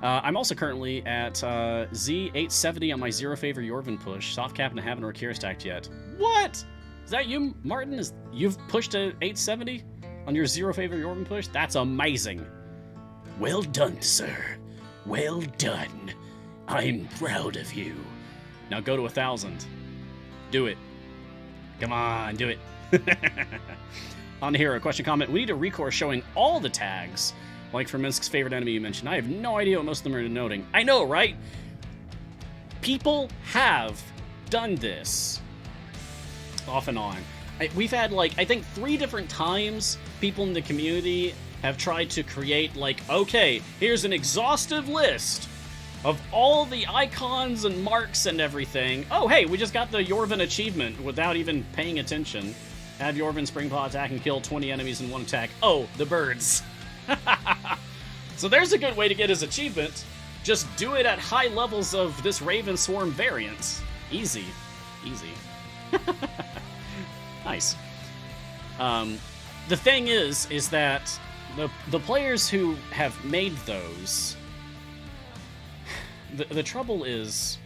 A: I'm also currently at Z870 on my Zero Favor Yorvin push. Soft cap and I haven't or Kira stacked yet. What? Is that you, Martin? You've pushed to 870 on your Zero Favor Yorvin push? That's amazing. Well done, sir. Well done. I'm proud of you. Now go to 1,000. Do it. Come on, do it. On here, a question comment. We need a recourse showing all the tags. Like for Minsk's favorite enemy you mentioned. I have no idea what most of them are denoting. I know, right? People have done this. Off and on. We've had, like, I think 3 different times people in the community have tried to create, like, okay, here's an exhaustive list of all the icons and marks and everything. Oh, hey, we just got the Yorvin achievement without even paying attention. Have Yorvin Springpaw attack and kill 20 enemies in 1 attack. Oh, the birds. So there's a good way to get his achievement. Just do it at high levels of this Raven Swarm variant. Easy. Easy. Nice. The thing is that the players who have made those, the trouble is,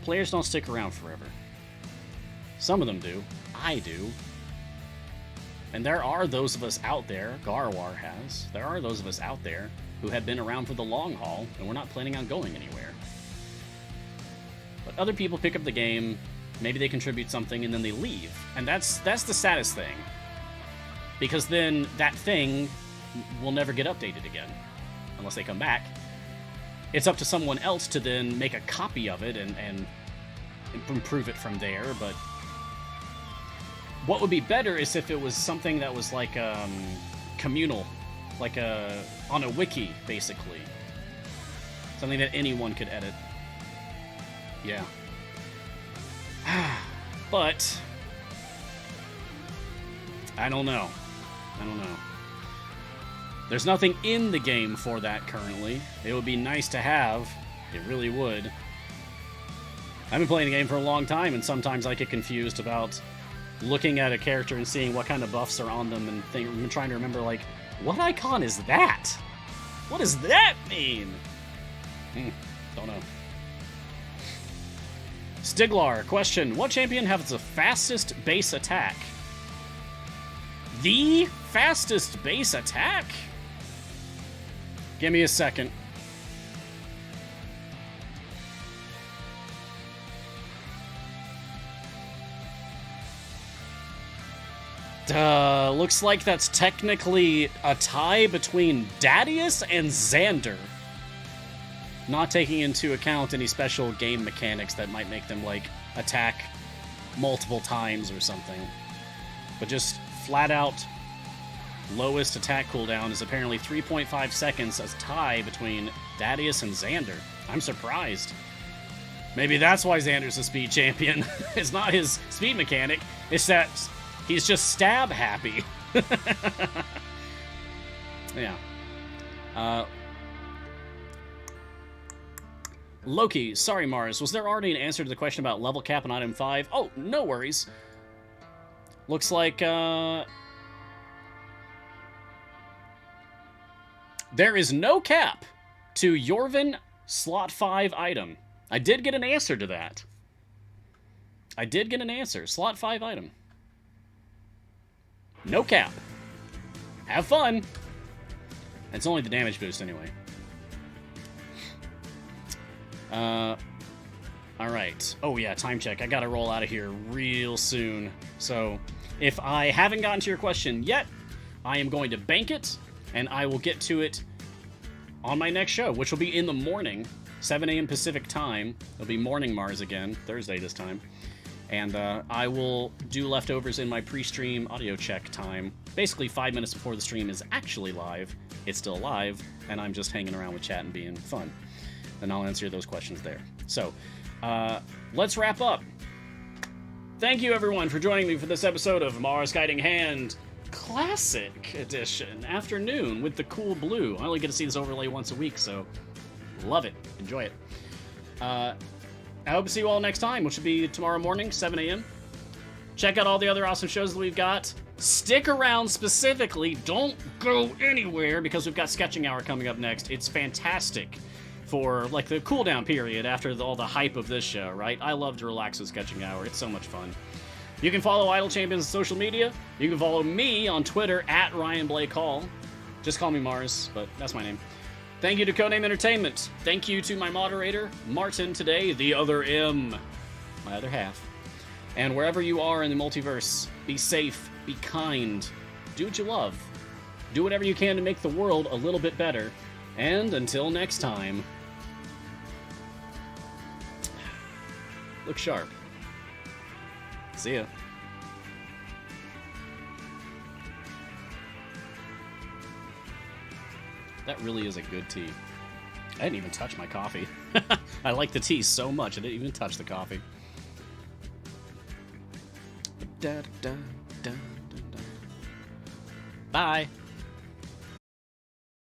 A: players don't stick around forever. Some of them do. I do. And there are those of us out there, Garwar has, there are those of us out there who have been around for the long haul, and we're not planning on going anywhere. But other people pick up the game, maybe they contribute something, and then they leave. And that's the saddest thing. Because then that thing will never get updated again, unless they come back. It's up to someone else to then make a copy of it and improve it from there, but what would be better is if it was something that was like communal, like on a wiki, basically. Something that anyone could edit. Yeah. But I don't know. There's nothing in the game for that currently. It would be nice to have. It really would. I've been playing the game for a long time, and sometimes I get confused about looking at a character and seeing what kind of buffs are on them, and I'm trying to remember, like, what icon is that? What does that mean? Don't know. Stiglar, question. What champion has the fastest base attack? The fastest base attack? Give me a second. Looks like that's technically a tie between Dadius and Xander. Not taking into account any special game mechanics that might make them, like, attack multiple times or something. But just flat out lowest attack cooldown is apparently 3.5 seconds, a tie between Dadius and Xander. I'm surprised. Maybe that's why Xander's a speed champion. It's not his speed mechanic, it's that he's just stab happy. Yeah. Loki, sorry Mars, was there already an answer to the question about level cap on item 5? Oh, no worries. Looks like, there is no cap to Yorvin slot 5 item. I did get an answer to that. I did get an answer. Slot 5 item. No cap. Have fun. It's only the damage boost anyway. Alright. Oh yeah, time check. I gotta roll out of here real soon. So, if I haven't gotten to your question yet, I am going to bank it, and I will get to it on my next show, which will be in the morning, 7 a.m. Pacific time. It'll be morning Mars again, Thursday this time. And I will do leftovers in my pre-stream audio check time. Basically 5 minutes before the stream is actually live. It's still live, and I'm just hanging around with chat and being fun. And I'll answer those questions there. So, let's wrap up. Thank you, everyone, for joining me for this episode of Mars Guiding Hand Classic Edition Afternoon with the cool blue. I only get to see this overlay once a week, so love it. Enjoy it. I hope to see you all next time, which will be tomorrow morning, 7 a.m. Check out all the other awesome shows that we've got. Stick around specifically. Don't go anywhere, because we've got Sketching Hour coming up next. It's fantastic for, like, the cooldown period after all the hype of this show, right? I love to relax with Sketching Hour. It's so much fun. You can follow Idle Champions on social media. You can follow me on Twitter at Ryan Blake Hall. Just call me Mars, but that's my name. Thank you to Codename Entertainment. Thank you to my moderator, Martin, today, the other M, my other half. And wherever you are in the multiverse, be safe, be kind, do what you love. Do whatever you can to make the world a little bit better. And until next time, look sharp. See ya. That really is a good tea. I didn't even touch my coffee. I like the tea so much, I didn't even touch the coffee. Bye.